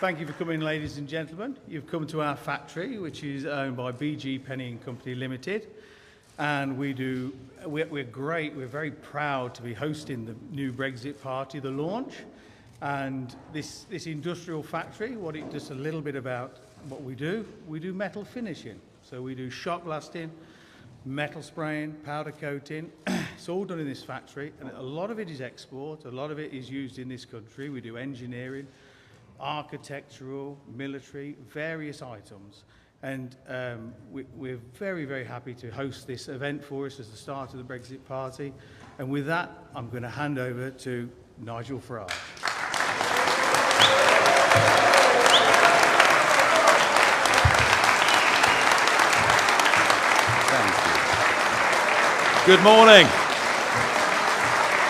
thank you for coming, ladies and gentlemen. You've come to our factory, which is owned by BG Penny and Company Limited. And we're great, we're very proud to be hosting the new Brexit party, the launch. And this industrial factory, just a little bit about what we do metal finishing. So we do shot blasting, metal spraying, powder coating. It's all done in this factory, and a lot of it is export, a lot of it is used in this country. We do engineering, architectural, military, various items. And we're very, very happy to host this event for us as the start of the Brexit party. And with that, I'm going to hand over to Nigel Farage. Thank you. Good morning.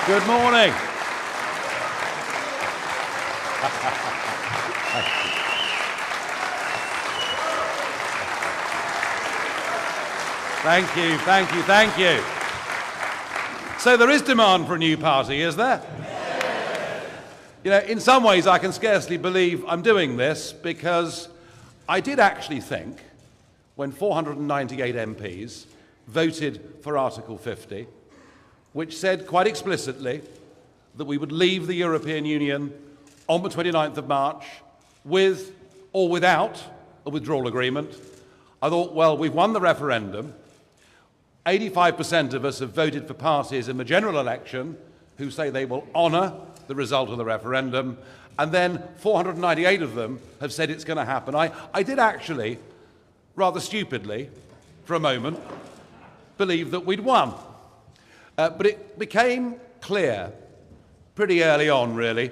Good morning. Thank you, thank you, thank you. So there is demand for a new party, is there? You know, in some ways I can scarcely believe I'm doing this, because I did actually think, when 498 MPs voted for Article 50, which said quite explicitly that we would leave the European Union on the 29th of March with or without a withdrawal agreement, I thought, well, we've won the referendum. 85% of us have voted for parties in the general election who say they will honour the result of the referendum, and then 498 of them have said it's going to happen. I did actually, rather stupidly, for a moment, believe that we'd won. But it became clear pretty early on, really,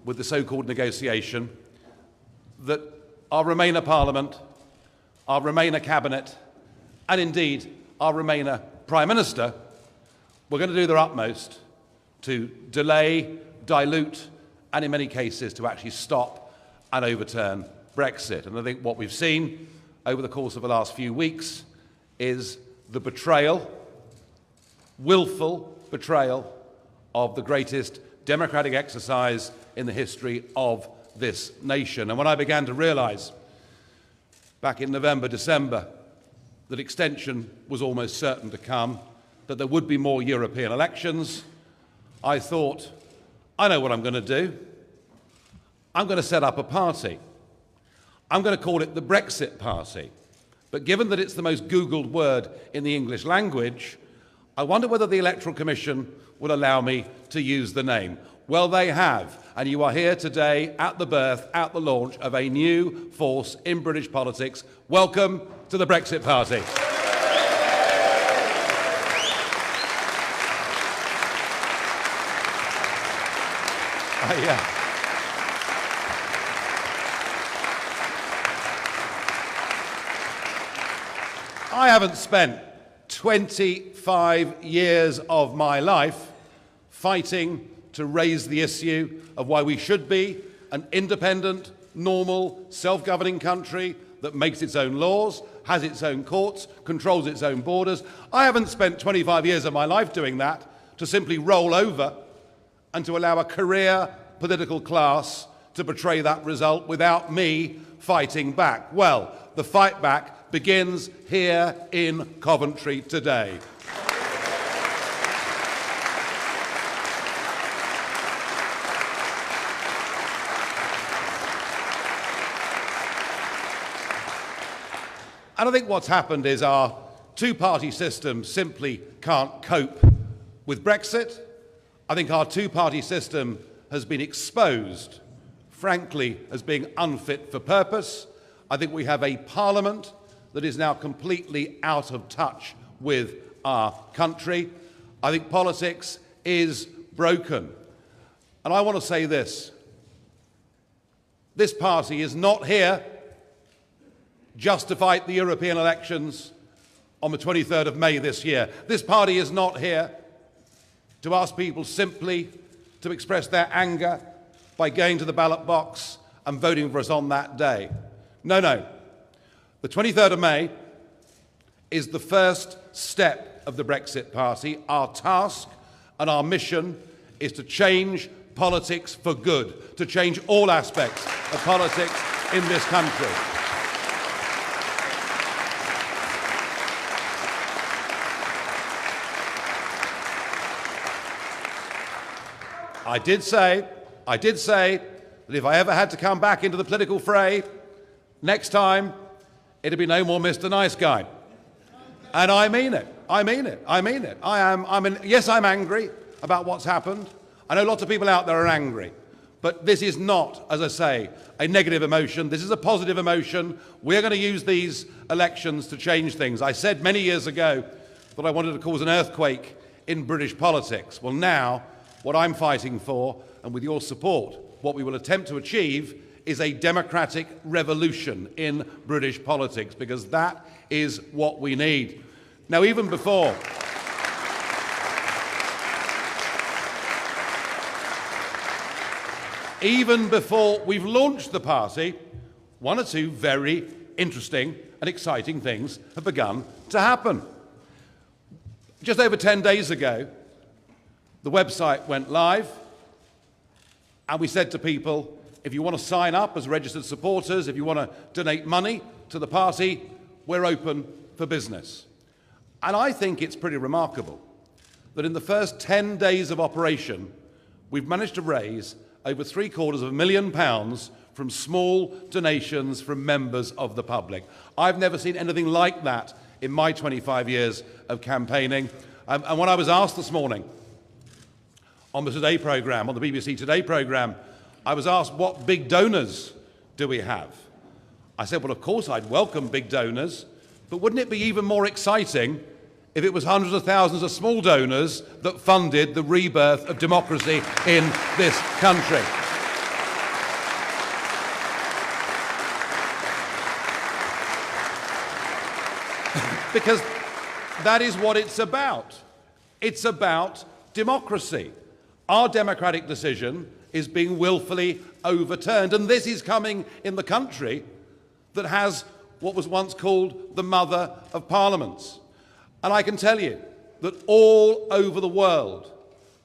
with the so-called negotiation, that our Remainer Parliament, our Remainer Cabinet, and indeed our Remainer Prime Minister were going to do their utmost to delay, dilute, and in many cases to actually stop and overturn Brexit. And I think what we've seen over the course of the last few weeks is the betrayal, willful betrayal, of the greatest democratic exercise in the history of this nation. And when I began to realise back in November, December, that extension was almost certain to come, that there would be more European elections, I thought, I know what I'm going to do. I'm going to set up a party. I'm going to call it the Brexit Party. But given that it's the most Googled word in the English language, I wonder whether the Electoral Commission will allow me to use the name. Well, they have, and you are here today at the birth, at the launch of a new force in British politics. Welcome to the Brexit Party. I haven't spent 25 years of my life fighting to raise the issue of why we should be an independent, normal, self-governing country that makes its own laws, has its own courts, controls its own borders. I haven't spent 25 years of my life doing that to simply roll over and to allow a career political class to betray that result without me fighting back. Well, the fight back begins here in Coventry today. And I think what's happened is our two-party system simply can't cope with Brexit. I think our two-party system has been exposed, frankly, as being unfit for purpose. I think we have a parliament that is now completely out of touch with our country. I think politics is broken. And I want to say this. This party is not here just to fight the European elections on the 23rd of May this year. This party is not here to ask people simply to express their anger by going to the ballot box and voting for us on that day. No, no. The 23rd of May is the first step of the Brexit Party. Our task and our mission is to change politics for good, to change all aspects of politics in this country. I did say that if I ever had to come back into the political fray, next time, it'd be no more Mr. Nice Guy. And I mean it. I mean it. I mean it. Yes, I'm angry about what's happened. I know lots of people out there are angry. But this is not, as I say, a negative emotion. This is a positive emotion. We're going to use these elections to change things. I said many years ago that I wanted to cause an earthquake in British politics. Well, now, what I'm fighting for, and with your support, what we will attempt to achieve is a democratic revolution in British politics, because that is what we need. Now, even before we've launched the party, one or two very interesting and exciting things have begun to happen. Just over 10 days ago, the website went live, and we said to people, if you want to sign up as registered supporters, if you want to donate money to the party, we're open for business. And I think it's pretty remarkable that in the first 10 days of operation, we've managed to raise over £750,000 from small donations from members of the public. I've never seen anything like that in my 25 years of campaigning. And when I was asked this morning on the Today programme, on the BBC Today programme, I was asked, what big donors do we have? I said, well, of course I'd welcome big donors, but wouldn't it be even more exciting if it was hundreds of thousands of small donors that funded the rebirth of democracy in this country? Because that is what it's about. It's about democracy. Our democratic decision is being willfully overturned. And this is coming in the country that has what was once called the mother of parliaments. And I can tell you that all over the world,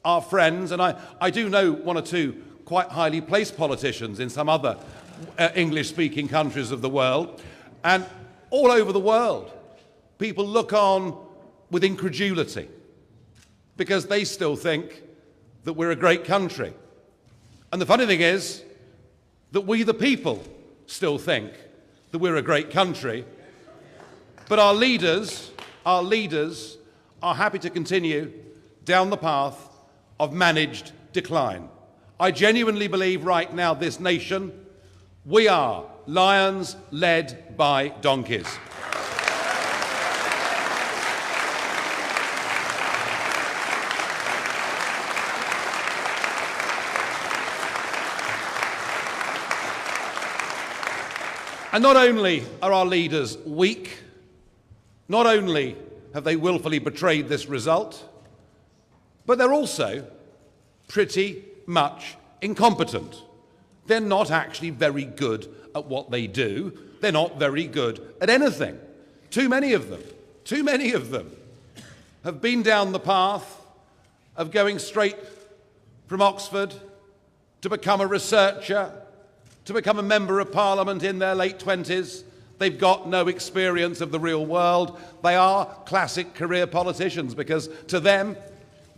our friends, and I do know one or two quite highly placed politicians in some other English-speaking countries of the world, and all over the world, people look on with incredulity because they still think that we're a great country. And the funny thing is that we, the people, still think that we're a great country, but our leaders are happy to continue down the path of managed decline. I genuinely believe right now, this nation, we are lions led by donkeys. And not only are our leaders weak, not only have they willfully betrayed this result, but they're also pretty much incompetent. They're not actually very good at what they do. They're not very good at anything. Too many of them have been down the path of going straight from Oxford to become a researcher, to become a member of Parliament in their late 20s. They've got no experience of the real world. They are classic career politicians because to them,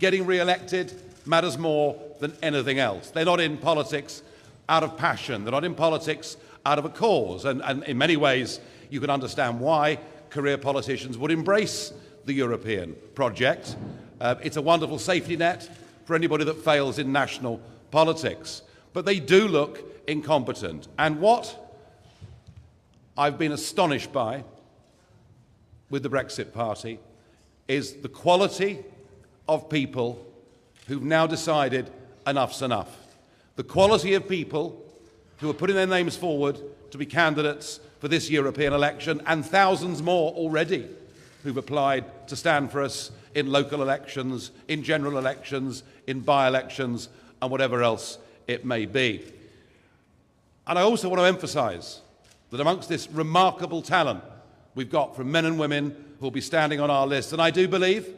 getting re-elected matters more than anything else. They're not in politics out of passion. They're not in politics out of a cause. And in many ways, you can understand why career politicians would embrace the European project. It's a wonderful safety net for anybody that fails in national politics. But they do look incompetent. And what I've been astonished by with the Brexit Party is the quality of people who've now decided enough's enough. The quality of people who are putting their names forward to be candidates for this European election, and thousands more already who've applied to stand for us in local elections, in general elections, in by-elections, and whatever else it may be. And I also want to emphasise that amongst this remarkable talent we've got from men and women who will be standing on our list, and I do believe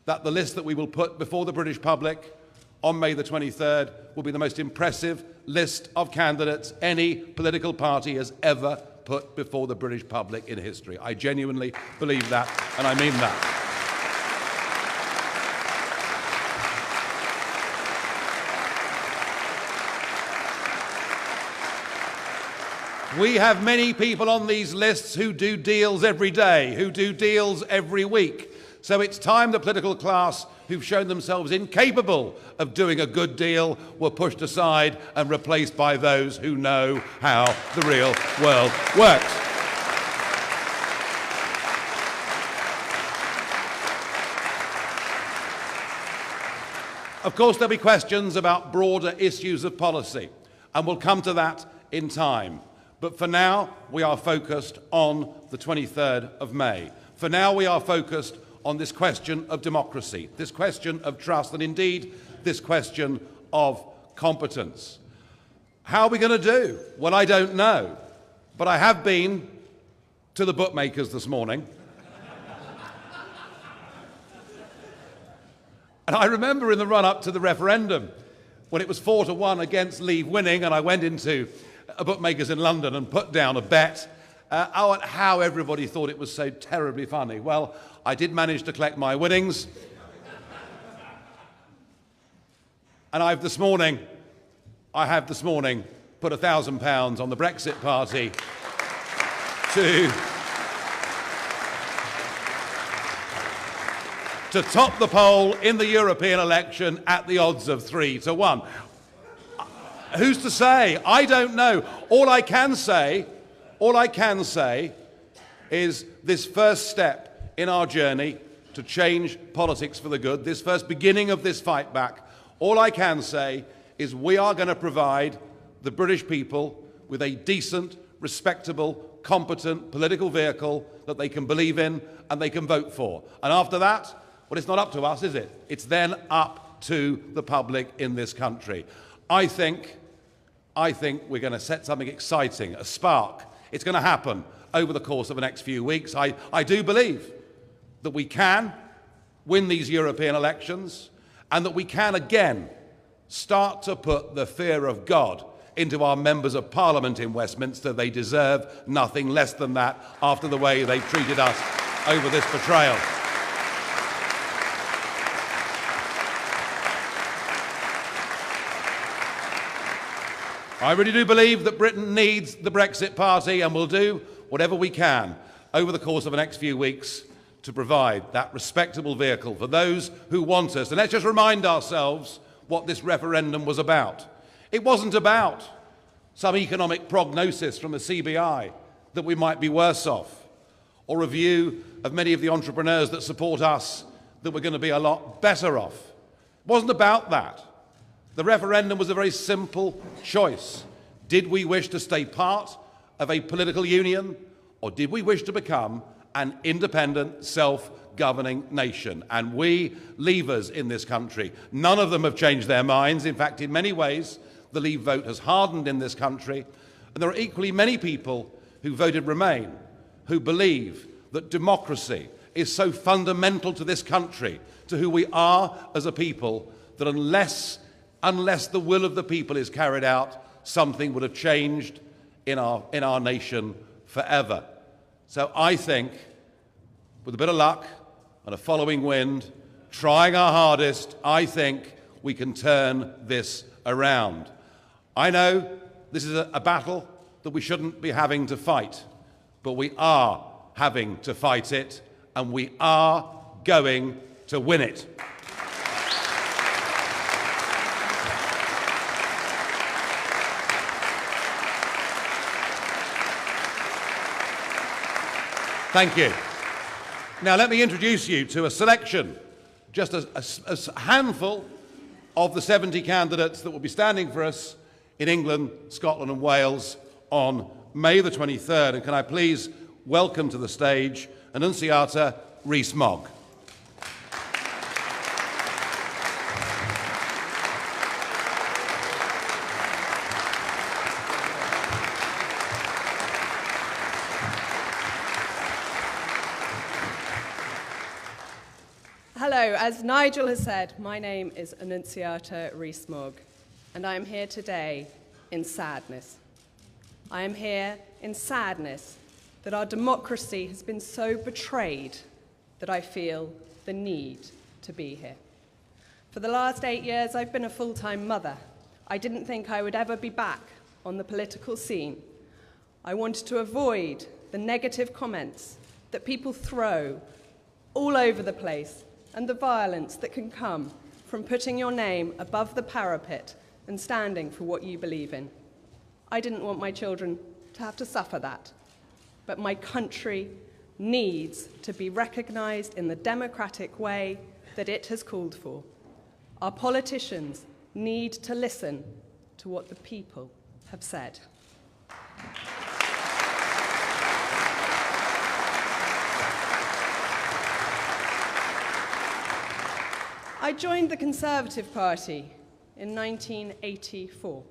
that the list that we will put before the British public on May the 23rd will be the most impressive list of candidates any political party has ever put before the British public in history. I genuinely believe that, and I mean that. We have many people on these lists who do deals every day, who do deals every week. So it's time the political class who've shown themselves incapable of doing a good deal were pushed aside and replaced by those who know how the real world works. Of course, there'll be questions about broader issues of policy, and we'll come to that in time. But for now, we are focused on the 23rd of May. For now, we are focused on this question of democracy, this question of trust, and indeed, this question of competence. How are we going to do? Well, I don't know. But I have been to the bookmakers this morning. And I remember in the run-up to the referendum, when it was 4-1 against Leave winning, and I went into a bookmakers in London and put down a bet on how everybody thought it was so terribly funny. Well, I did manage to collect my winnings. And I have this morning put £1,000 on the Brexit party to top the poll in the European election at the odds of 3-1. Who's to say? I don't know. All I can say is this first step in our journey to change politics for the good, this first beginning of this fight back, all I can say is we are going to provide the British people with a decent, respectable, competent political vehicle that they can believe in and they can vote for. And after that, well, it's not up to us, is it? It's then up to the public in this country. I think we're going to set something exciting, a spark. It's going to happen over the course of the next few weeks. I do believe that we can win these European elections and that we can again start to put the fear of God into our members of Parliament in Westminster. They deserve nothing less than that after the way they've treated us over this betrayal. I really do believe that Britain needs the Brexit party and will do whatever we can over the course of the next few weeks to provide that respectable vehicle for those who want us. And let's just remind ourselves what this referendum was about. It wasn't about some economic prognosis from the CBI that we might be worse off, or a view of many of the entrepreneurs that support us that we're going to be a lot better off. It wasn't about that. The referendum was a very simple choice. Did we wish to stay part of a political union, or did we wish to become an independent, self-governing nation? And we, Leavers in this country, none of them have changed their minds. In fact, in many ways, the Leave vote has hardened in this country. And there are equally many people who voted Remain, who believe that democracy is so fundamental to this country, to who we are as a people, that unless the will of the people is carried out, something would have changed in our nation forever. So I think, with a bit of luck and a following wind, trying our hardest, I think we can turn this around. I know this is a battle that we shouldn't be having to fight, but we are having to fight it, and we are going to win it. Thank you. Now let me introduce you to a selection, just a handful of the 70 candidates that will be standing for us in England, Scotland and Wales on May the 23rd. And can I please welcome to the stage Annunciata Rees-Mogg. Hello, as Nigel has said, my name is Annunziata Rees-Mogg, and I am here today in sadness. I am here in sadness that our democracy has been so betrayed that I feel the need to be here. For the last 8 years, I've been a full-time mother. I didn't think I would ever be back on the political scene. I wanted to avoid the negative comments that people throw all over the place and the violence that can come from putting your name above the parapet and standing for what you believe in. I didn't want my children to have to suffer that, but my country needs to be recognized in the democratic way that it has called for. Our politicians need to listen to what the people have said. I joined the Conservative Party in 1984.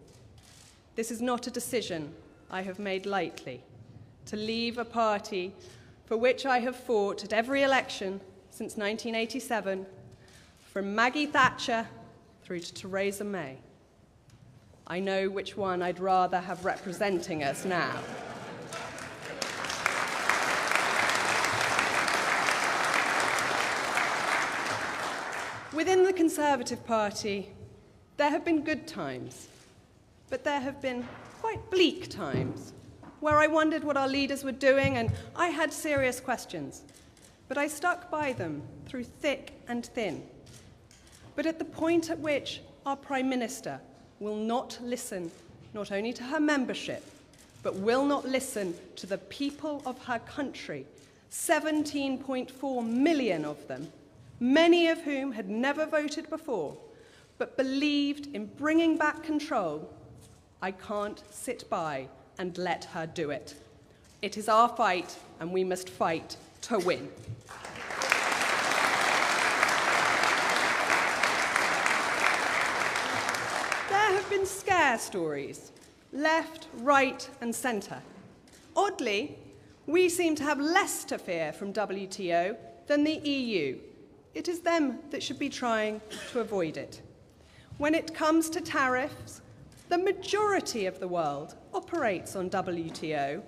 This is not a decision I have made lightly, to leave a party for which I have fought at every election since 1987, from Maggie Thatcher through to Theresa May. I know which one I'd rather have representing us now. Within the Conservative Party, there have been good times, but there have been quite bleak times where I wondered what our leaders were doing, and I had serious questions. But I stuck by them through thick and thin. But at the point at which our Prime Minister will not listen not only to her membership, but will not listen to the people of her country, 17.4 million of them, many of whom had never voted before, but believed in bringing back control, I can't sit by and let her do it. It is our fight, and we must fight to win. There have been scare stories, left, right, and centre. Oddly, we seem to have less to fear from WTO than the EU. It is them that should be trying to avoid it. When it comes to tariffs, the majority of the world operates on WTO,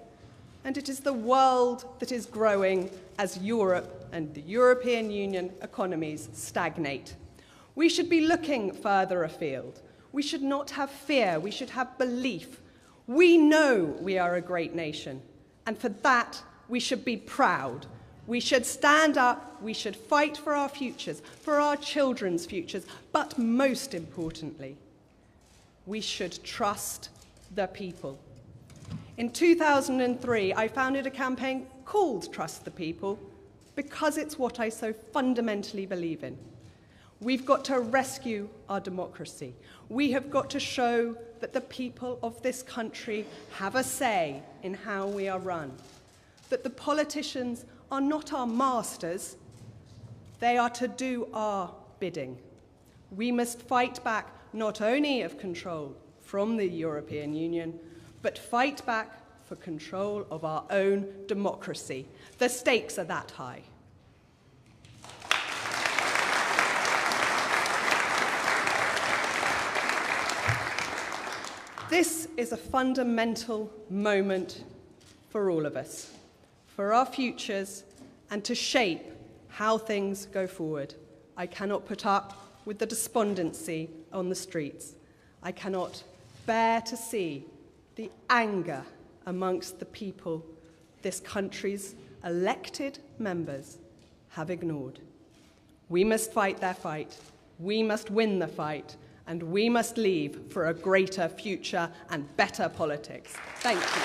and it is the world that is growing as Europe and the European Union economies stagnate. We should be looking further afield. We should not have fear, we should have belief. We know we are a great nation, and for that we should be proud. We should stand up, we should fight for our futures, for our children's futures, but most importantly, we should trust the people. In 2003, I founded a campaign called Trust the People because it's what I so fundamentally believe in. We've got to rescue our democracy. We have got to show that the people of this country have a say in how we are run, that the politicians are not our masters, they are to do our bidding. We must fight back not only of control from the European Union, but fight back for control of our own democracy. The stakes are that high. This is a fundamental moment for all of us, for our futures, and to shape how things go forward. I cannot put up with the despondency on the streets. I cannot bear to see the anger amongst the people this country's elected members have ignored. We must fight their fight. We must win the fight. And we must leave for a greater future and better politics. Thank you.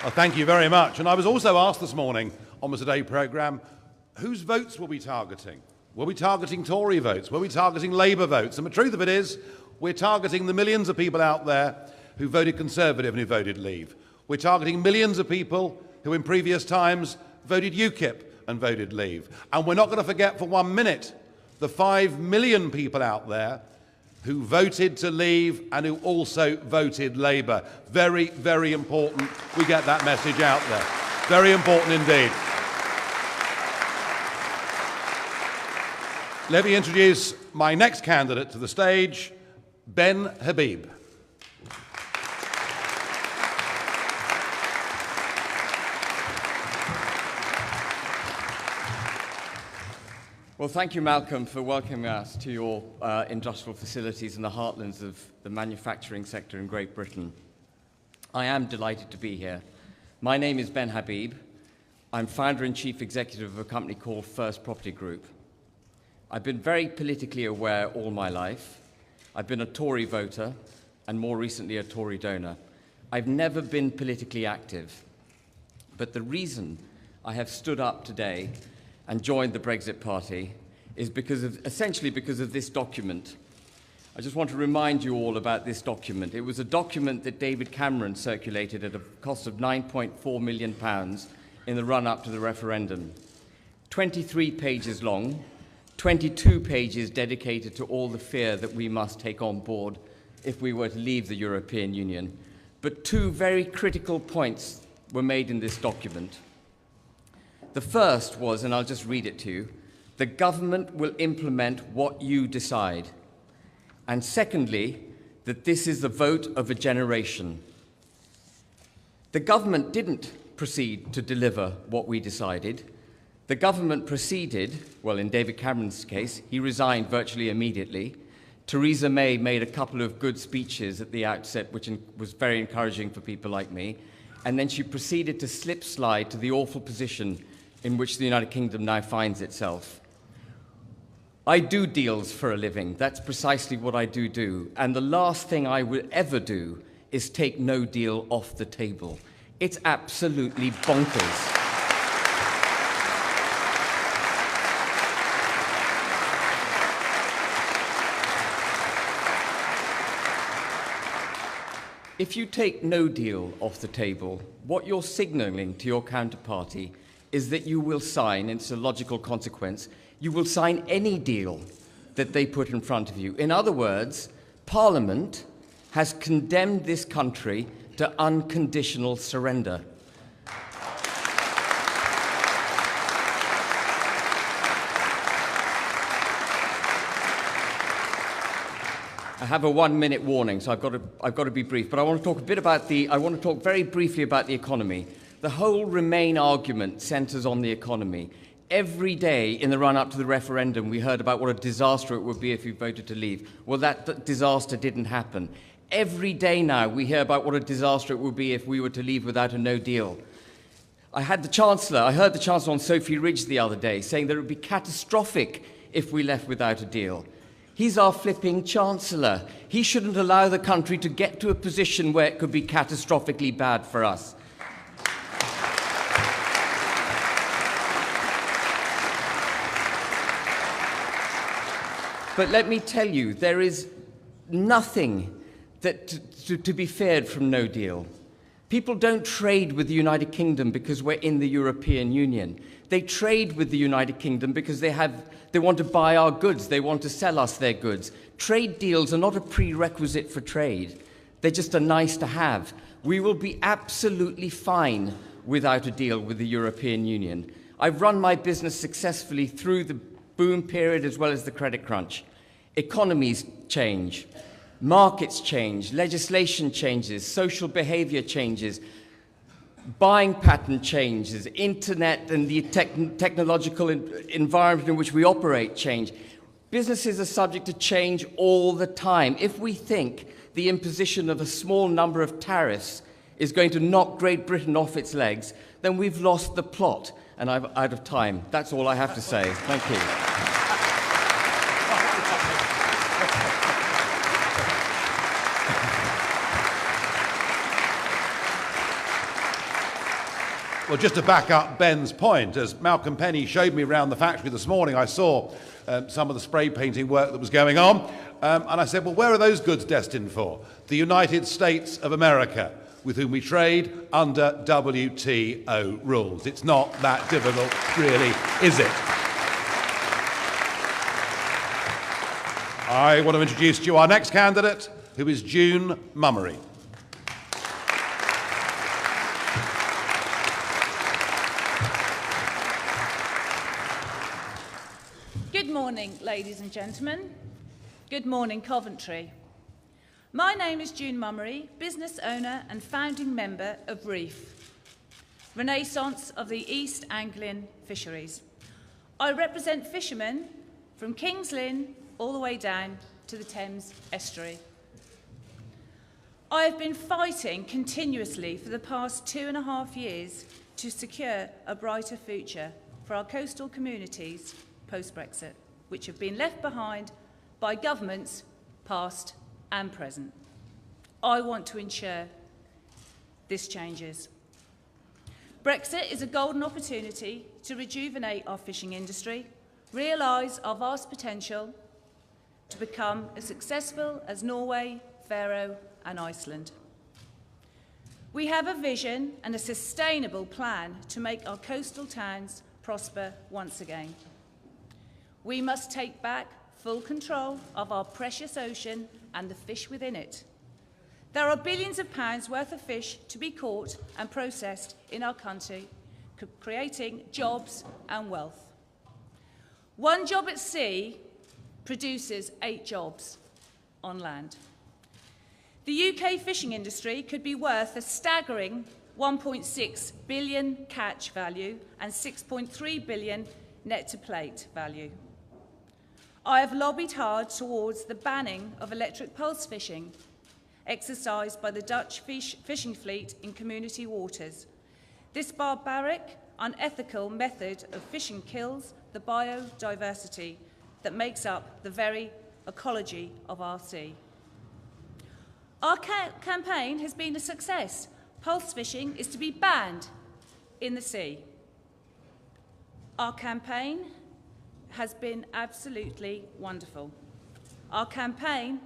Well, thank you very much. And I was also asked this morning on the Today programme, whose votes were we targeting? Were we targeting Tory votes? Were we targeting Labour votes? And the truth of it is, we're targeting the millions of people out there who voted Conservative and who voted Leave. We're targeting millions of people who in previous times voted UKIP and voted Leave. And we're not going to forget for 1 minute the 5 million people out there who voted to leave and who also voted Labour. Very, very important we get that message out there. Very important indeed. Let me introduce my next candidate to the stage, Ben Habib. Well, thank you, Malcolm, for welcoming us to your industrial facilities in the heartlands of the manufacturing sector in Great Britain. I am delighted to be here. My name is Ben Habib. I'm founder and chief executive of a company called First Property Group. I've been very politically aware all my life. I've been a Tory voter and more recently a Tory donor. I've never been politically active. But the reason I have stood up today and joined the Brexit Party is essentially because of this document. I just want to remind you all about this document. It was a document that David Cameron circulated at a cost of £9.4 million in the run-up to the referendum. 23 pages long, 22 pages dedicated to all the fear that we must take on board if we were to leave the European Union. But two very critical points were made in this document. The first was, and I'll just read it to you, the government will implement what you decide. And secondly, that this is the vote of a generation. The government didn't proceed to deliver what we decided. The government proceeded, well, in David Cameron's case, he resigned virtually immediately. Theresa May made a couple of good speeches at the outset, which was very encouraging for people like me. And then she proceeded to slip slide to the awful position in which the United Kingdom now finds itself. I do deals for a living. That's precisely what I do. And the last thing I would ever do is take no deal off the table. It's absolutely bonkers. If you take no deal off the table, what you're signalling to your counterparty is that you will sign, and it's a logical consequence, you will sign any deal that they put in front of you. In other words, Parliament has condemned this country to unconditional surrender. I have a 1-minute warning, so I've got to be brief. But I want to talk very briefly about the economy. The whole Remain argument centres on the economy. Every day in the run-up to the referendum, we heard about what a disaster it would be if you voted to leave. Well, that disaster didn't happen. Every day now, we hear about what a disaster it would be if we were to leave without a no deal. I heard the Chancellor on Sophie Ridge the other day saying that it would be catastrophic if we left without a deal. He's our flipping Chancellor. He shouldn't allow the country to get to a position where it could be catastrophically bad for us. But let me tell you, there is nothing to be feared from no deal. People don't trade with the United Kingdom because we're in the European Union. They trade with the United Kingdom because they want to buy our goods. They want to sell us their goods. Trade deals are not a prerequisite for trade. They're just a nice to have. We will be absolutely fine without a deal with the European Union. I've run my business successfully through the boom period as well as the credit crunch. Economies change, markets change, legislation changes, social behavior changes, buying pattern changes, internet and the technological environment in which we operate change. Businesses are subject to change all the time. If we think the imposition of a small number of tariffs is going to knock Great Britain off its legs, then we've lost the plot. And I'm out of time. That's all I have to say. Thank you. Well, just to back up Ben's point, as Malcolm Penny showed me around the factory this morning, I saw some of the spray painting work that was going on, and I said, well, where are those goods destined for? The United States of America, with whom we trade under WTO rules. It's not that difficult, really, is it? I want to introduce to you our next candidate, who is June Mummery. Good morning, ladies and gentlemen. Good morning, Coventry. My name is June Mummery, business owner and founding member of Reef, Renaissance of the East Anglian Fisheries. I represent fishermen from King's Lynn all the way down to the Thames estuary. I have been fighting continuously for the past 2.5 years to secure a brighter future for our coastal communities post-Brexit, which have been left behind by governments past and present. I want to ensure this changes. Brexit is a golden opportunity to rejuvenate our fishing industry, realise our vast potential to become as successful as Norway, Faroe and Iceland. We have a vision and a sustainable plan to make our coastal towns prosper once again. We must take back full control of our precious ocean and the fish within it. There are billions of pounds worth of fish to be caught and processed in our country, creating jobs and wealth. One job at sea produces 8 jobs on land. The UK fishing industry could be worth a staggering 1.6 billion catch value and 6.3 billion net to plate value. I have lobbied hard towards the banning of electric pulse fishing, exercised by the Dutch fishing fleet in community waters. This barbaric, unethical method of fishing kills the biodiversity that makes up the very ecology of our sea. Our campaign has been a success. Pulse fishing is to be banned in the sea. Our campaign has been absolutely wonderful. Our campaign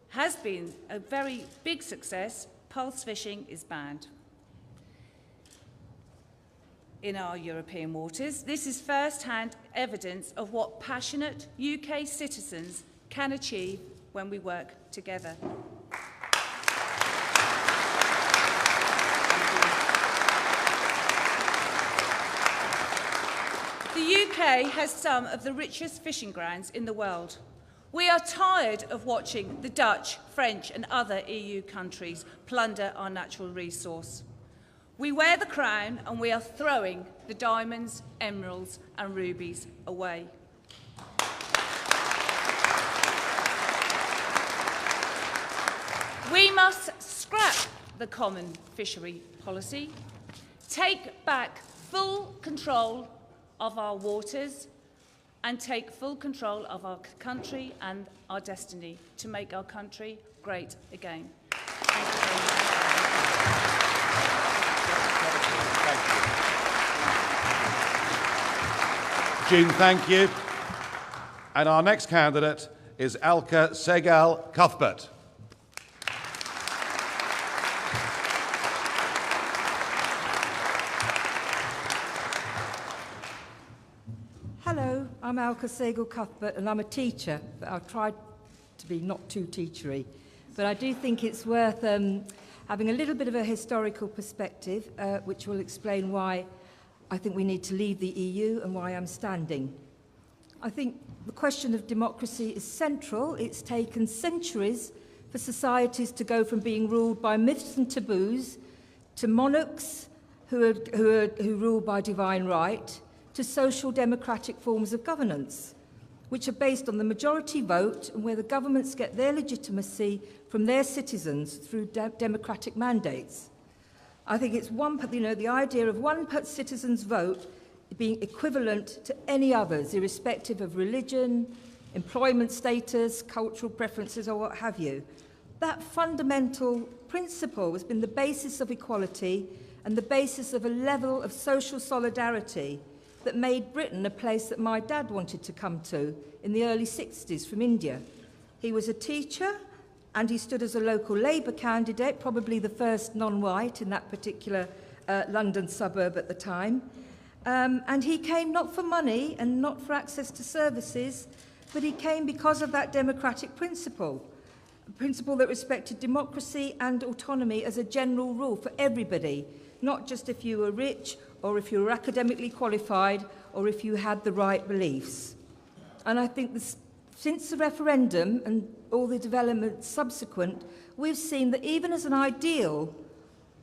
has been a very big success. Pulse fishing is banned in our European waters. This is first-hand evidence of what passionate UK citizens can achieve when we work together. The UK has some of the richest fishing grounds in the world. We are tired of watching the Dutch, French and other EU countries plunder our natural resource. We wear the crown and we are throwing the diamonds, emeralds and rubies away. We must scrap the common fishery policy, take back full control of our waters and take full control of our country and our destiny to make our country great again. Thank you very much. June, thank you. And our next candidate is Alka Segal Cuthbert. Hello, I'm Alka Segal Cuthbert and I'm a teacher, but I've tried to be not too teachery. But I do think it's worth having a little bit of a historical perspective, which will explain why I think we need to leave the EU and why I'm standing. I think the question of democracy is central. It's taken centuries for societies to go from being ruled by myths and taboos to monarchs who rule by divine right, to social democratic forms of governance, which are based on the majority vote and where the governments get their legitimacy from their citizens through democratic mandates. I think it's the idea of one citizen's vote being equivalent to any others, irrespective of religion, employment status, cultural preferences, or what have you. That fundamental principle has been the basis of equality and the basis of a level of social solidarity that made Britain a place that my dad wanted to come to in the early 60s from India. He was a teacher and he stood as a local Labour candidate, probably the first non-white in that particular London suburb at the time. And he came not for money and not for access to services, but he came because of that democratic principle, a principle that respected democracy and autonomy as a general rule for everybody, not just if you were rich or if you were academically qualified or if you had the right beliefs. And I think since the referendum and all the developments subsequent, we've seen that even as an ideal,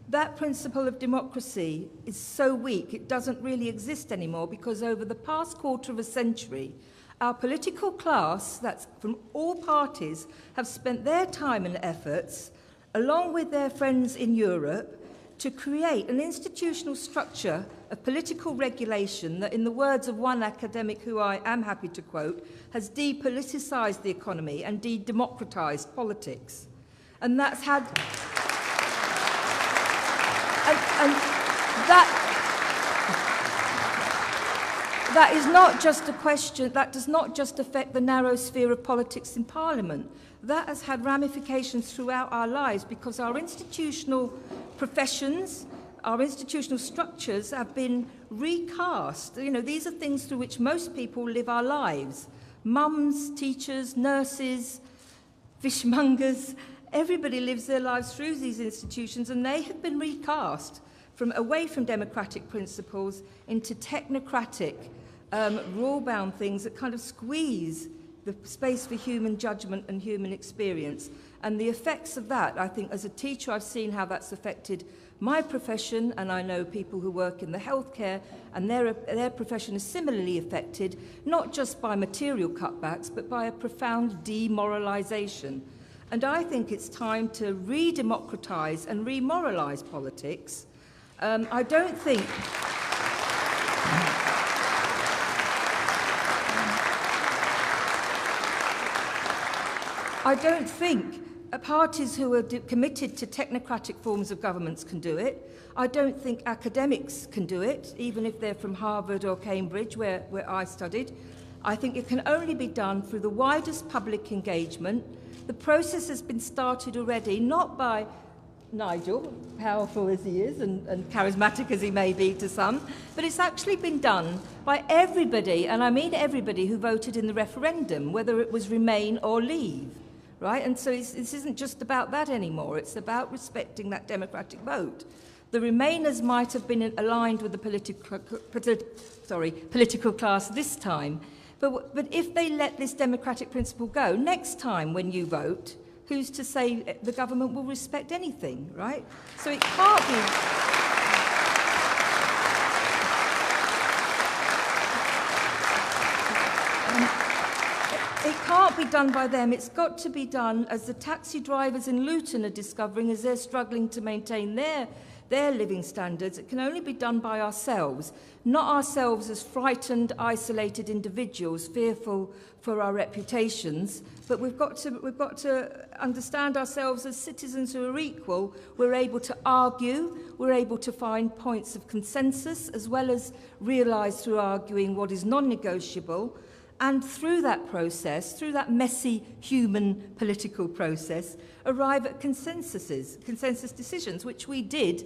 that principle of democracy is so weak, it doesn't really exist anymore, because over the past quarter of a century, our political class, that's from all parties, have spent their time and efforts, along with their friends in Europe, to create an institutional structure of political regulation that, in the words of one academic who I am happy to quote, has depoliticised the economy and de-democratised politics. And that's had... And that is not just a question, that does not just affect the narrow sphere of politics in Parliament. That has had ramifications throughout our lives, because our institutional professions, our institutional structures have been recast. You know, these are things through which most people live our lives. Mums, teachers, nurses, fishmongers, everybody lives their lives through these institutions, and they have been recast away from democratic principles into technocratic, rule-bound things that kind of squeeze the space for human judgment and human experience. And the effects of that, I think, as a teacher, I've seen how that's affected my profession, and I know people who work in the healthcare, and their profession is similarly affected, not just by material cutbacks, but by a profound demoralisation. And I think it's time to re-democratise and re-moralise politics. I don't think parties who are committed to technocratic forms of governments can do it. I don't think academics can do it, even if they're from Harvard or Cambridge, where I studied. I think it can only be done through the widest public engagement. The process has been started already, not by Nigel, powerful as he is and charismatic as he may be to some, but it's actually been done by everybody, and I mean everybody who voted in the referendum, whether it was Remain or Leave, right? And so this isn't just about that anymore. It's about respecting that democratic vote. The Remainers might have been aligned with the political class this time, but if they let this democratic principle go, next time when you vote, who's to say the government will respect anything, right? So it can't be... It can't be done by them. It's got to be done, as the taxi drivers in Luton are discovering, as they're struggling to maintain their living standards. It can only be done by ourselves, not ourselves as frightened, isolated individuals, fearful for our reputations, but we've got to understand ourselves as citizens who are equal. We're able to argue, we're able to find points of consensus, as well as realise through arguing what is non-negotiable, and through that process, through that messy human political process, arrive at consensus decisions, which we did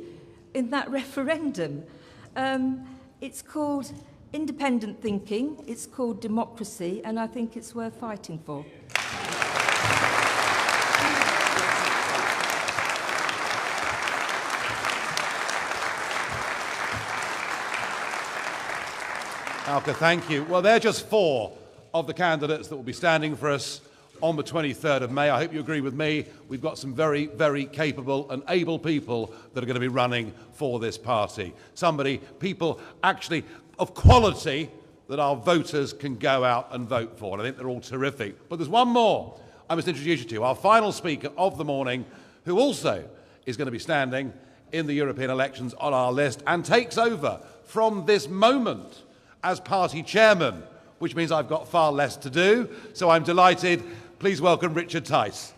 in that referendum. It's called independent thinking, it's called democracy, and I think it's worth fighting for. Alka, thank you. Well, they're just 4 of the candidates that will be standing for us on the 23rd of May. I hope you agree with me. We've got some very, very capable and able people that are going to be running for this party. People actually of quality that our voters can go out and vote for. And I think they're all terrific. But there's one more I must introduce you to, our final speaker of the morning, who also is going to be standing in the European elections on our list and takes over from this moment as party chairman, which means I've got far less to do. So I'm delighted. Please welcome Richard Tice.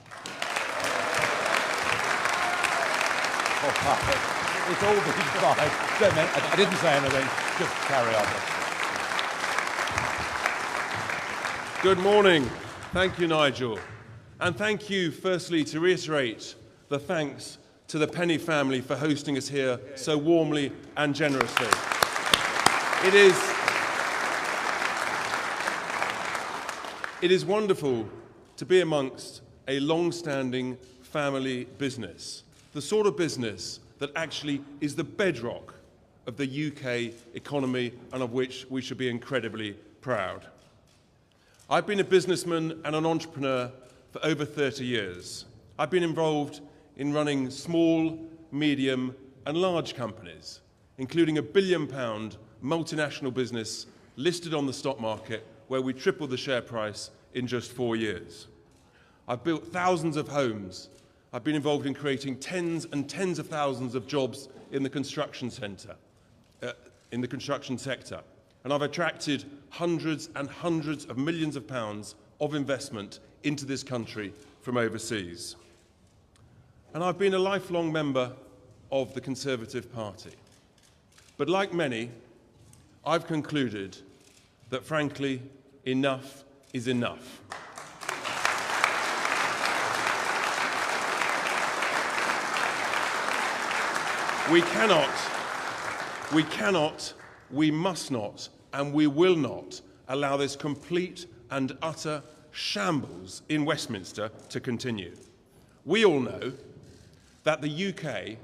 It's all been fine. I didn't say anything. Just carry on. Good morning. Thank you, Nigel. And thank you, firstly, to reiterate the thanks to the Penny family for hosting us here so warmly and generously. It is wonderful to be amongst a long-standing family business, the sort of business that actually is the bedrock of the UK economy and of which we should be incredibly proud. I've been a businessman and an entrepreneur for over 30 years. I've been involved in running small, medium and large companies, including a £1 billion multinational business listed on the stock market where we tripled the share price in just 4 years. I've built thousands of homes. I've been involved in creating tens and tens of thousands of jobs in the construction sector. And I've attracted hundreds and hundreds of millions of pounds of investment into this country from overseas. And I've been a lifelong member of the Conservative Party. But like many, I've concluded that, frankly, enough is enough. We cannot, we must not, and we will not allow this complete and utter shambles in Westminster to continue. We all know that the UK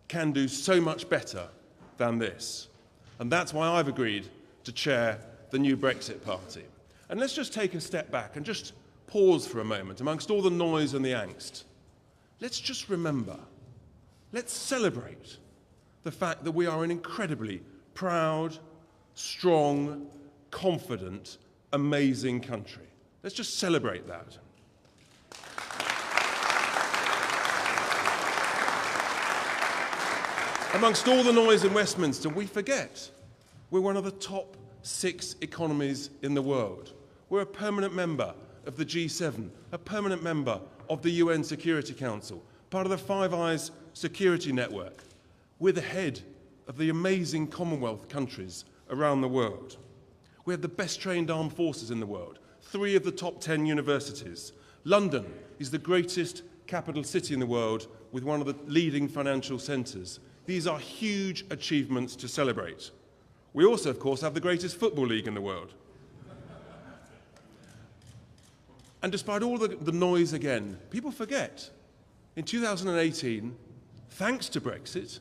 can do so much better than this. And that's why I've agreed to chair the new Brexit Party. And let's just take a step back and just pause for a moment amongst all the noise and the angst. Let's just remember, let's celebrate the fact that we are an incredibly proud, strong, confident, amazing country. Let's just celebrate that. Amongst all the noise in Westminster, we forget we're one of the top 6 economies in the world. We're a permanent member of the G7, a permanent member of the UN Security Council, part of the Five Eyes security network. We're the head of the amazing Commonwealth countries around the world. We have the best trained armed forces in the world, 3 of the top 10 universities. London is the greatest capital city in the world with one of the leading financial centres. These are huge achievements to celebrate. We also, of course, have the greatest football league in the world. And despite all the noise again, people forget. In 2018, thanks to Brexit,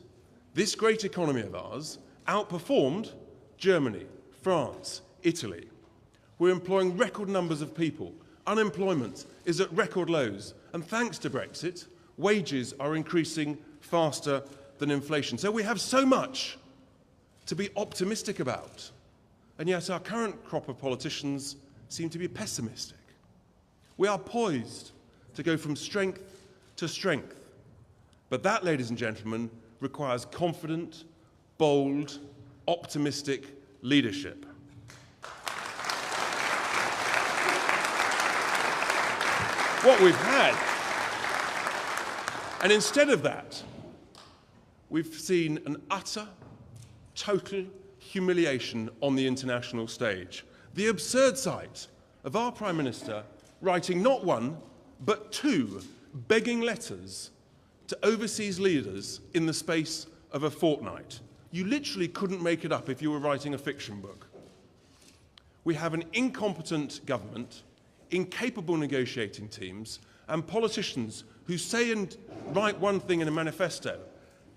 this great economy of ours outperformed Germany, France, Italy. We're employing record numbers of people. Unemployment is at record lows. And thanks to Brexit, wages are increasing faster than inflation. So we have so much to be optimistic about. And yet our current crop of politicians seem to be pessimistic. We are poised to go from strength to strength. But that, ladies and gentlemen, requires confident, bold, optimistic leadership. What we've had, and instead of that, we've seen an utter, total humiliation on the international stage. The absurd sight of our Prime Minister writing not 1, but 2 begging letters to overseas leaders in the space of a fortnight. You literally couldn't make it up if you were writing a fiction book. We have an incompetent government, incapable negotiating teams, and politicians who say and write one thing in a manifesto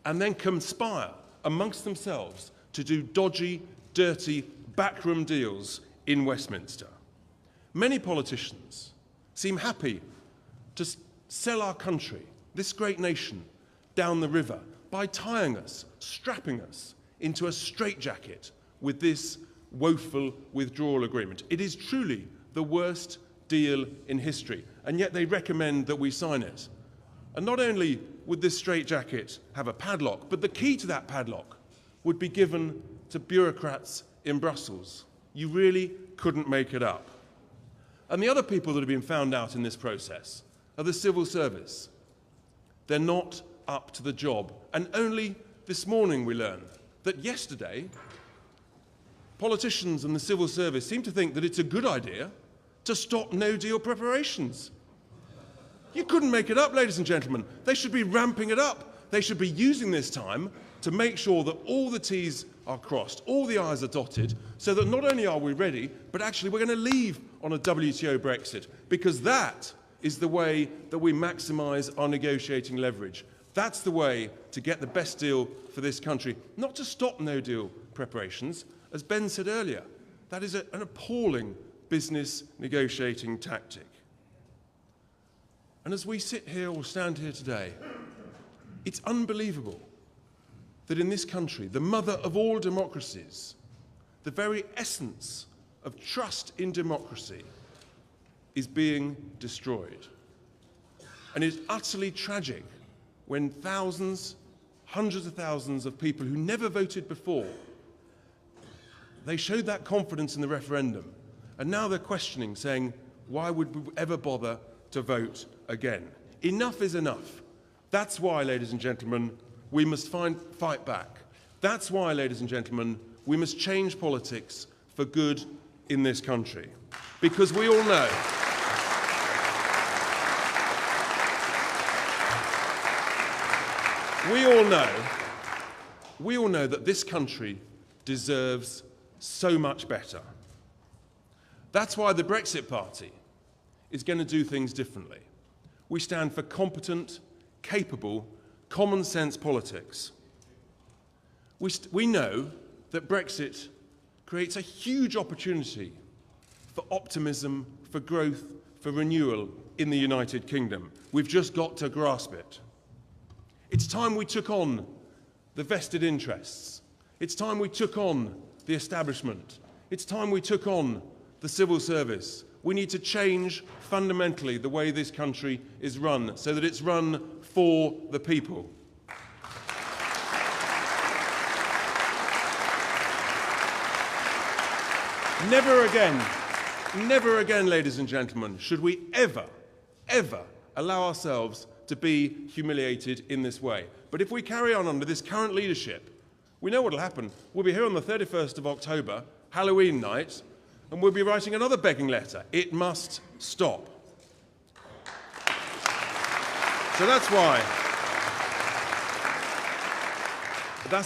and then conspire amongst themselves to do dodgy, dirty, backroom deals in Westminster. Many politicians seem happy to sell our country, this great nation, down the river by tying us, strapping us into a straitjacket with this woeful withdrawal agreement. It is truly the worst deal in history, and yet they recommend that we sign it. And not only would this straitjacket have a padlock, but the key to that padlock would be given to bureaucrats in Brussels. You really couldn't make it up. And the other people that have been found out in this process are the civil service. They're not up to the job. And only this morning we learn that yesterday, politicians and the civil service seem to think that it's a good idea to stop no-deal preparations. You couldn't make it up, ladies and gentlemen. They should be ramping it up. They should be using this time to make sure that all the T's are crossed, all the I's are dotted, so that not only are we ready, but actually we're going to leave on a WTO Brexit, because that is the way that we maximise our negotiating leverage. That's the way to get the best deal for this country, not to stop no-deal preparations. As Ben said earlier, that is an appalling business negotiating tactic. And as we sit here or stand here today, it's unbelievable that in this country, the mother of all democracies, the very essence of trust in democracy is being destroyed. And it's utterly tragic when thousands, hundreds of thousands of people who never voted before, they showed that confidence in the referendum, and now they're questioning, saying, why would we ever bother to vote again? Enough is enough. That's why, ladies and gentlemen, we must fight back. That's why, ladies and gentlemen, we must change politics for good in this country. Because we all know we all know that this country deserves so much better. That's why the Brexit Party is going to do things differently. We stand for competent, capable, common sense politics. We know that Brexit creates a huge opportunity for optimism, for growth, for renewal in the United Kingdom. We've just got to grasp it. It's time we took on the vested interests. It's time we took on the establishment. It's time we took on the civil service. We need to change fundamentally the way this country is run so that it's run for the people. Never again, ladies and gentlemen, should we ever allow ourselves to be humiliated in this way. But if we carry on under this current leadership, we know what will happen. We'll be here on the 31st of October, Halloween night, and we'll be writing another begging letter. It must stop. So that's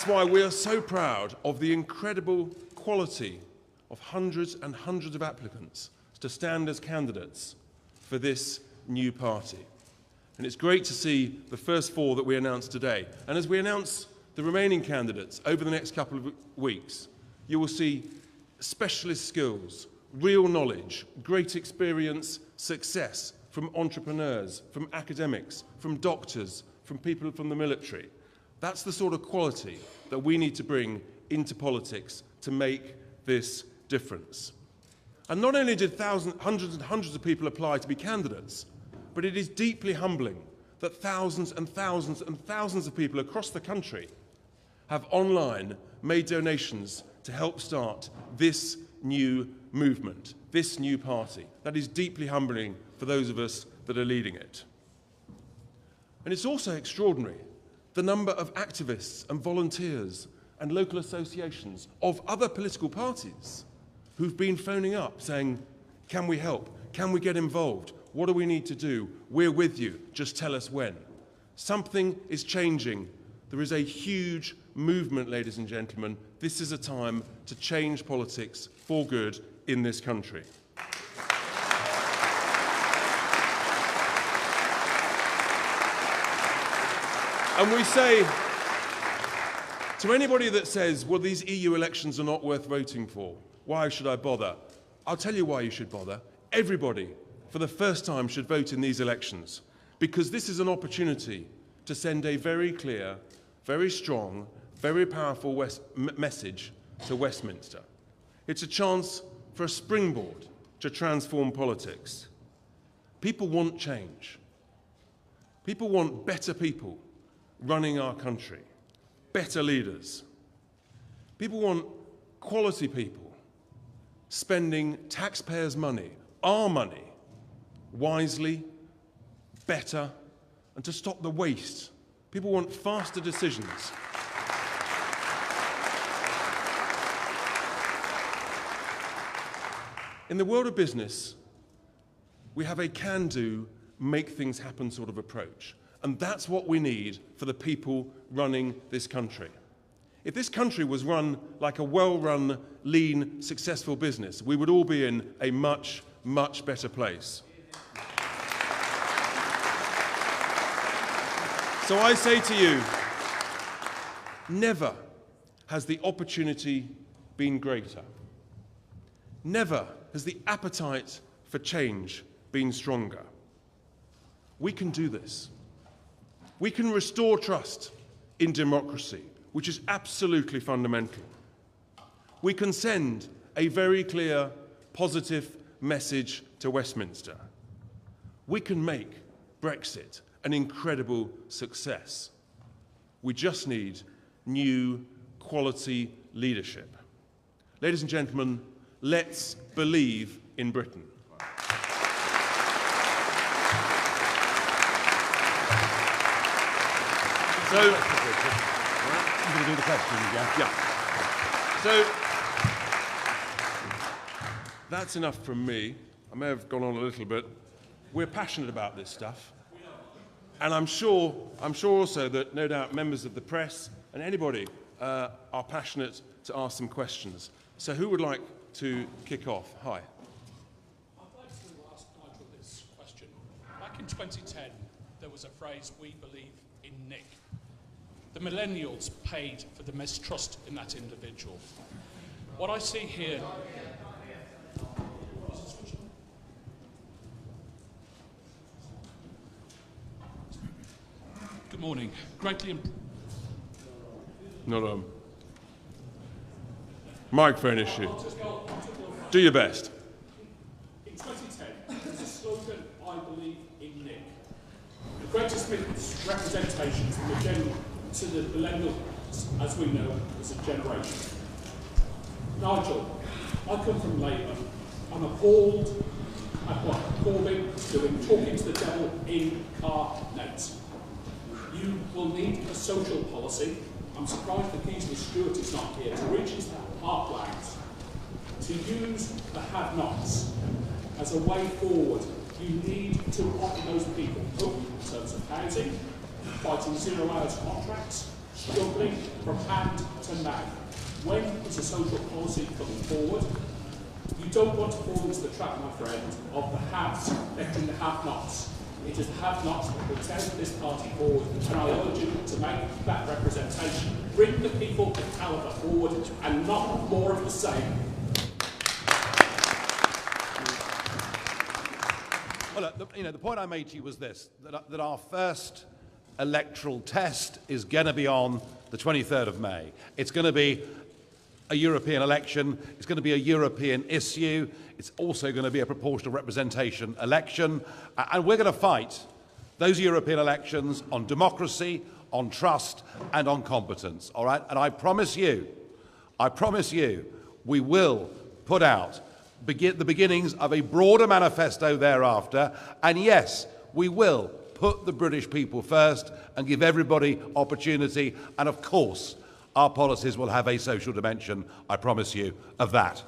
why we are so proud of the incredible quality of hundreds and hundreds of applicants to stand as candidates for this new party. And it's great to see the first 4 that we announced today. And as we announce the remaining candidates over the next couple of weeks, you will see specialist skills, real knowledge, great experience, success from entrepreneurs, from academics, from doctors, from people from the military. That's the sort of quality that we need to bring into politics to make this difference. And not only did hundreds and hundreds of people apply to be candidates, but it is deeply humbling that thousands and thousands and thousands of people across the country have online made donations to help start this new movement, this new party. That is deeply humbling for those of us that are leading it. And it's also extraordinary, the number of activists and volunteers and local associations of other political parties who've been phoning up saying, can we help? Can we get involved? What do we need to do? We're with you. Just tell us when. Something is changing. There is a huge movement, ladies and gentlemen. This is a time to change politics for good in this country. And we say to anybody that says, well, these EU elections are not worth voting for, why should I bother? I'll tell you why you should bother. Everybody, for the first time, should vote in these elections, because this is an opportunity to send a very clear, very strong, very powerful message to Westminster. It's a chance for a springboard to transform politics. People want change. People want better people running our country, better leaders. People want quality people spending taxpayers' money, our money, wisely, better, and to stop the waste. People want faster decisions. In the world of business, we have a can-do, make things happen sort of approach. And that's what we need for the people running this country. If this country was run like a well-run, lean, successful business, we would all be in a much, much better place. So I say to you, never has the opportunity been greater. Never has the appetite for change been stronger. We can do this. We can restore trust in democracy, which is absolutely fundamental. We can send a very clear, positive message to Westminster. We can make Brexit an incredible success. We just need new, quality leadership. Ladies and gentlemen, let's believe in Britain. So, you're going to do the questions, yeah? Yeah. So, that's enough from me. I may have gone on a little bit. We're passionate about this stuff. And I'm sure also that no doubt members of the press and anybody are passionate to ask some questions. So who would like to kick off? Hi. I'd like to ask Nigel this question. Back in 2010, there was a phrase, "We believe in Nick." The millennials paid for the mistrust in that individual. What I see here... Good morning. Greatly... Not a microphone issue. Do your best. In 2010, there's a slogan, "I believe in Nick." The greatest representation to the millennials, as we know, as a generation. Nigel, I come from Labour. I'm appalled at what Corbyn doing, talking to the devil incarnate. You will need a social policy. I'm surprised that Kingsley Stewart is not here to reach his heartland, to use the have-nots as a way forward. You need to offer those people hope in terms of housing, fighting zero-hours contracts, struggling from hand to mouth. When is a social policy coming forward? You don't want to fall into the trap, my friend, of the haves letting the have-nots. It is the have-nots that will tear this party forward, and I urge you to make that representation. Bring the people of calibre forward, and not more of the same. Well, the point I made to you was this, that our first electoral test is going to be on the 23rd of May. It's going to be a European election. It's going to be a European issue. It's also going to be a proportional representation election. And we're going to fight those European elections on democracy, on trust, and on competence, all right? And I promise you, we will put out the beginnings of a broader manifesto thereafter. And yes, we will put the British people first and give everybody opportunity. And of course, our policies will have a social dimension, I promise you, of that.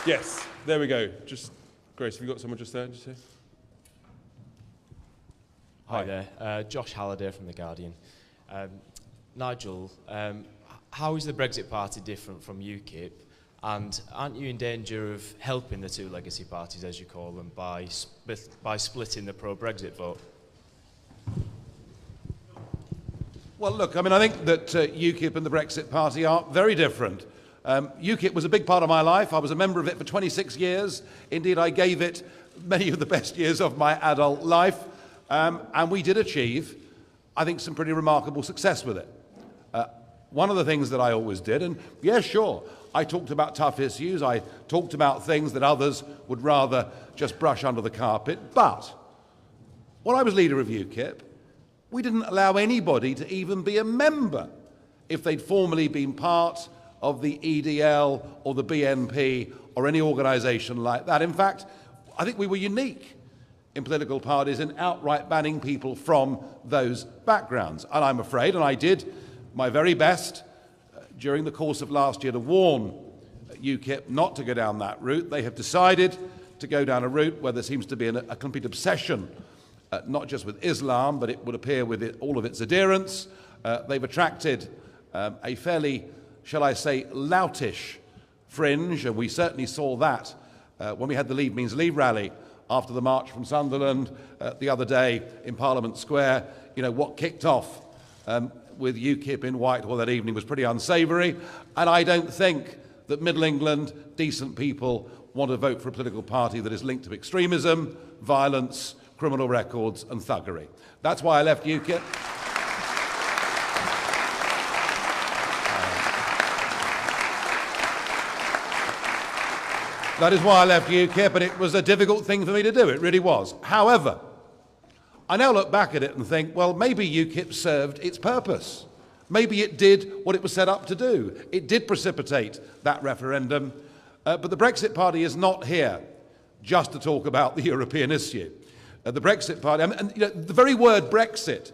Yes, there we go. Just, Grace, have you got someone just there? Just here? Hi there, Josh Halliday from The Guardian. Nigel, how is the Brexit Party different from UKIP? And aren't you in danger of helping the two legacy parties, as you call them, by splitting the pro-Brexit vote? Well, look, I mean, I think that UKIP and the Brexit Party are very different. UKIP was a big part of my life. I was a member of it for 26 years. Indeed, I gave it many of the best years of my adult life. And we did achieve, I think, some pretty remarkable success with it. One of the things that I always did, and yes, sure, I talked about tough issues. I talked about things that others would rather just brush under the carpet. But when I was leader of UKIP, we didn't allow anybody to even be a member if they'd formerly been part of the EDL or the BNP or any organisation like that. In fact, I think we were unique in political parties in outright banning people from those backgrounds. And I'm afraid, and I did my very best during the course of last year to warn UKIP not to go down that route. They have decided to go down a route where there seems to be a complete obsession not just with Islam, but it would appear with all of its adherents. They've attracted a fairly, shall I say, loutish fringe, and we certainly saw that when we had the Leave Means Leave rally after the march from Sunderland the other day in Parliament Square. You know, what kicked off with UKIP in Whitehall that evening was pretty unsavoury, and I don't think that Middle England, decent people, want to vote for a political party that is linked to extremism, violence, criminal records and thuggery. That's why I left UKIP. That is why I left UKIP, and it was a difficult thing for me to do. It really was. However, I now look back at it and think, well, maybe UKIP served its purpose. Maybe it did what it was set up to do. It did precipitate that referendum. But the Brexit Party is not here just to talk about the European issue. The Brexit Party, and you know, the very word Brexit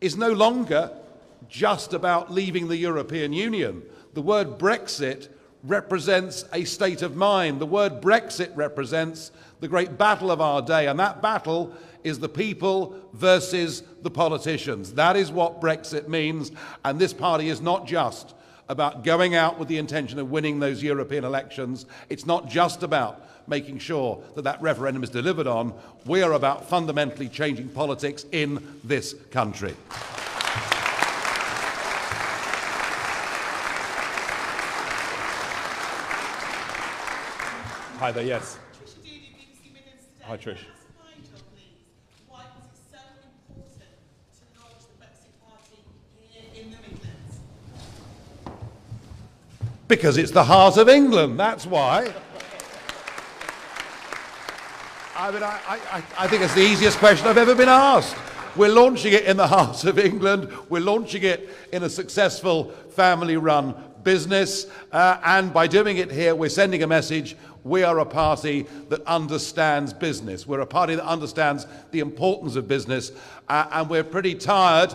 is no longer just about leaving the European Union. The word Brexit represents a state of mind. The word Brexit represents the great battle of our day, and that battle is the people versus the politicians. That is what Brexit means, and this party is not just about going out with the intention of winning those European elections. It's not just about making sure that that referendum is delivered on. We are about fundamentally changing politics in this country. Hi there, yes. Hi, Trish. Why was it so important to launch the Brexit Party here in the Midlands? Because it's the heart of England, that's why. I mean, I think it's the easiest question I've ever been asked. We're launching it in the heart of England. We're launching it in a successful family-run business. And by doing it here, we're sending a message. We are a party that understands business. We're a party that understands the importance of business. And we're pretty tired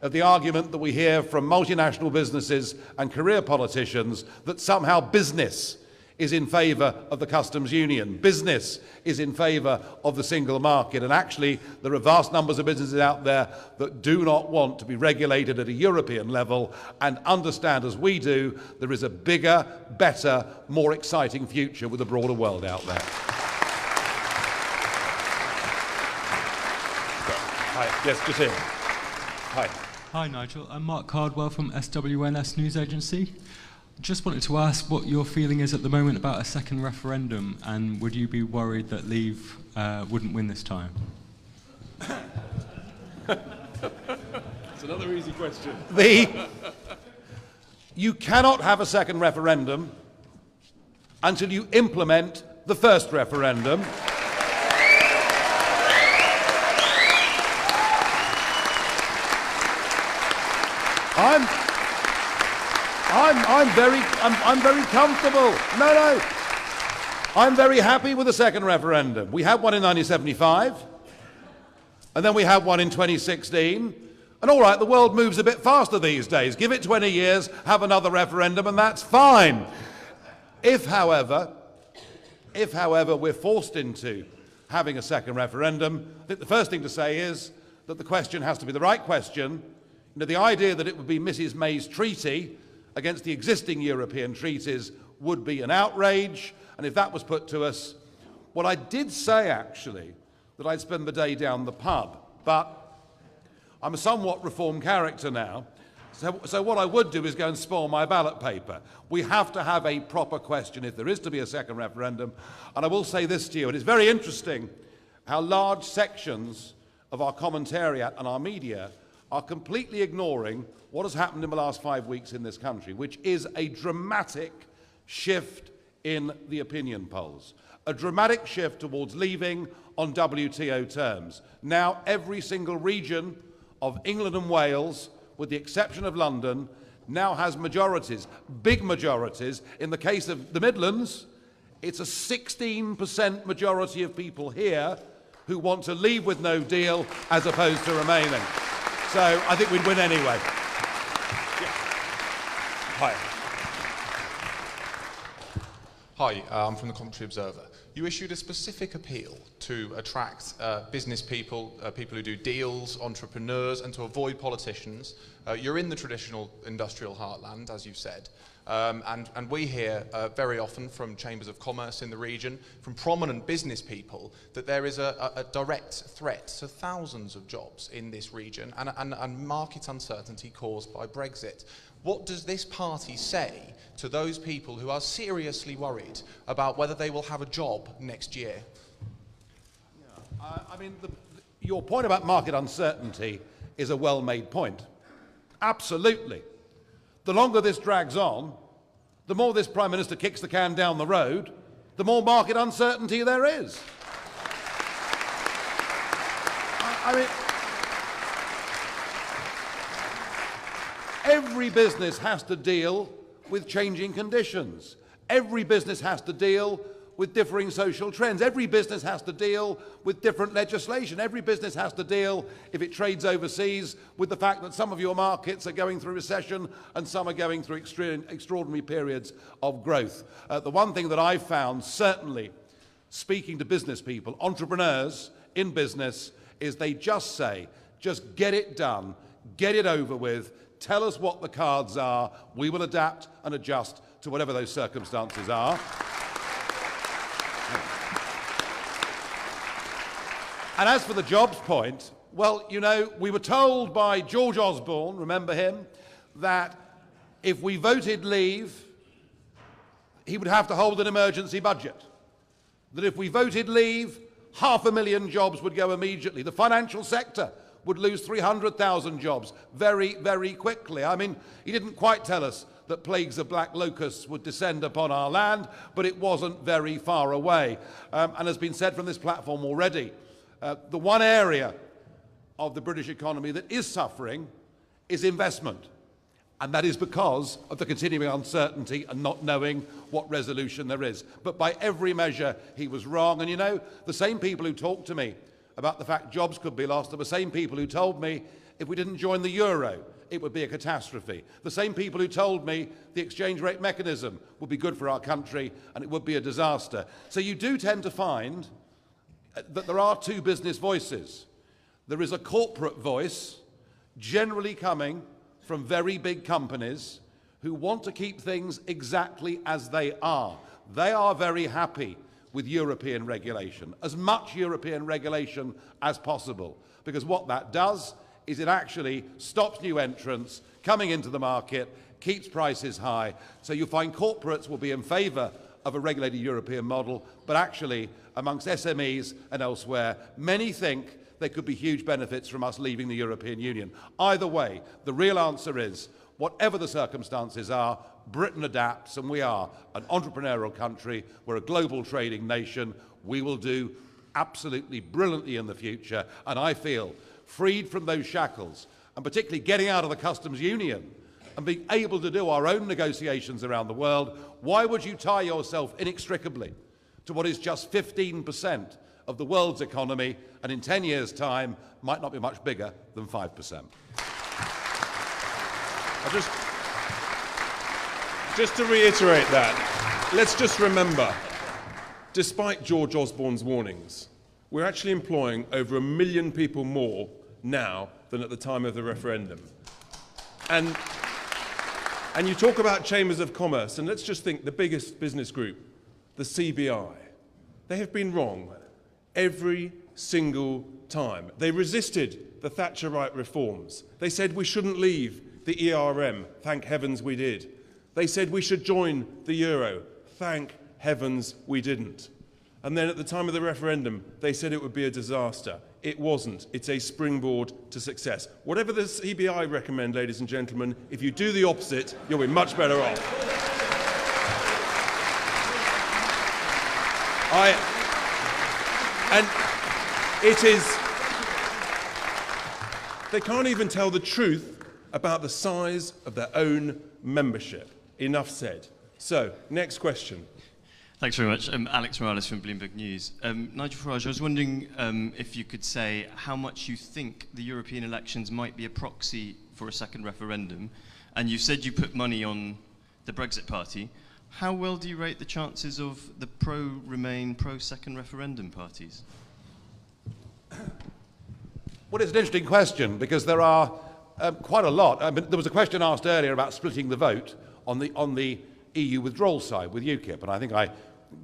of the argument that we hear from multinational businesses and career politicians that somehow business is in favour of the customs union. Business is in favour of the single market. And actually, there are vast numbers of businesses out there that do not want to be regulated at a European level and understand, as we do, there is a bigger, better, more exciting future with a broader world out there. Hi, yes, just here. Hi. Hi, Nigel. I'm Mark Cardwell from SWNS News Agency. Just wanted to ask what your feeling is at the moment about a second referendum, and would you be worried that Leave wouldn't win this time? It's another easy question. You cannot have a second referendum until you implement the first referendum. I'm very comfortable. No. I'm very happy with the second referendum. We had one in 1975, and then we had one in 2016. And all right, the world moves a bit faster these days. Give it 20 years, have another referendum, and that's fine. If, however, we're forced into having a second referendum, I think the first thing to say is that the question has to be the right question. You know, the idea that it would be Mrs. May's treaty against the existing European treaties would be an outrage, and if that was put to us, well, I did say, actually, that I'd spend the day down the pub, but I'm a somewhat reformed character now, so what I would do is go and spoil my ballot paper. We have to have a proper question if there is to be a second referendum, and I will say this to you, it is very interesting how large sections of our commentariat and our media are completely ignoring what has happened in the last 5 weeks in this country, which is a dramatic shift in the opinion polls, a dramatic shift towards leaving on WTO terms. Now every single region of England and Wales, with the exception of London, now has majorities, big majorities. In the case of the Midlands, it's a 16% majority of people here who want to leave with no deal as opposed to remaining. So I think we'd win anyway. Hi. Hi, I'm from the Coventry Observer. You issued a specific appeal to attract business people, people who do deals, entrepreneurs, and to avoid politicians. You're in the traditional industrial heartland, as you've said. And we hear very often from chambers of commerce in the region, from prominent business people, that there is a direct threat to thousands of jobs in this region and market uncertainty caused by Brexit. What does this party say to those people who are seriously worried about whether they will have a job next year? I mean, your point about market uncertainty is a well-made point. Absolutely. The longer this drags on, the more this Prime Minister kicks the can down the road, the more market uncertainty there is. I mean, every business has to deal with changing conditions. Every business has to deal with differing social trends. Every business has to deal with different legislation. Every business has to deal, if it trades overseas, with the fact that some of your markets are going through recession and some are going through extraordinary periods of growth. The one thing that I've found, certainly speaking to business people, entrepreneurs in business, is they just say, just get it done, get it over with, tell us what the cards are, we will adapt and adjust to whatever those circumstances are. And as for the jobs point, well, you know, we were told by George Osborne, remember him, that if we voted leave, he would have to hold an emergency budget. That if we voted leave, 500,000 jobs would go immediately. The financial sector would lose 300,000 jobs very, very quickly. I mean, he didn't quite tell us that plagues of black locusts would descend upon our land, but it wasn't very far away. And has been said from this platform already, the one area of the British economy that is suffering is investment. And that is because of the continuing uncertainty and not knowing what resolution there is. But by every measure, he was wrong. And you know, the same people who talked to me about the fact jobs could be lost are the same people who told me if we didn't join the euro, it would be a catastrophe. The same people who told me the exchange rate mechanism would be good for our country and it would be a disaster. So you do tend to find that there are two business voices. There is a corporate voice, generally coming from very big companies who want to keep things exactly as they are. They are very happy with European regulation, as much European regulation as possible, because what that does is it actually stops new entrants coming into the market, keeps prices high. So you find corporates will be in favour of a regulated European model, but actually amongst SMEs and elsewhere, many think there could be huge benefits from us leaving the European Union. Either way, the real answer is, whatever the circumstances are, Britain adapts, and we are an entrepreneurial country, we're a global trading nation, we will do absolutely brilliantly in the future, and I feel freed from those shackles, and particularly getting out of the customs union and being able to do our own negotiations around the world. Why would you tie yourself inextricably to what is just 15% of the world's economy, and in 10 years' time might not be much bigger than 5%? Just to reiterate that, let's just remember, despite George Osborne's warnings, we're actually employing over 1 million people more now than at the time of the referendum. And you talk about chambers of commerce, and let's just think the biggest business group, the CBI, they have been wrong every single time. They resisted the Thatcherite reforms. They said we shouldn't leave the ERM. Thank heavens we did. They said we should join the euro. Thank heavens we didn't. And then at the time of the referendum, they said it would be a disaster. It wasn't. It's a springboard to success. Whatever the CBI recommend, ladies and gentlemen, if you do the opposite, you'll be much better off. And it is... They can't even tell the truth about the size of their own membership. Enough said. So, next question. Thanks very much. Alex Morales from Bloomberg News. Nigel Farage, I was wondering if you could say how much you think the European elections might be a proxy for a second referendum. And you said you put money on the Brexit party. How well do you rate the chances of the pro-Remain, pro-second referendum parties? Well, it's an interesting question because there are quite a lot. I mean, there was a question asked earlier about splitting the vote on the EU withdrawal side with UKIP, and I think I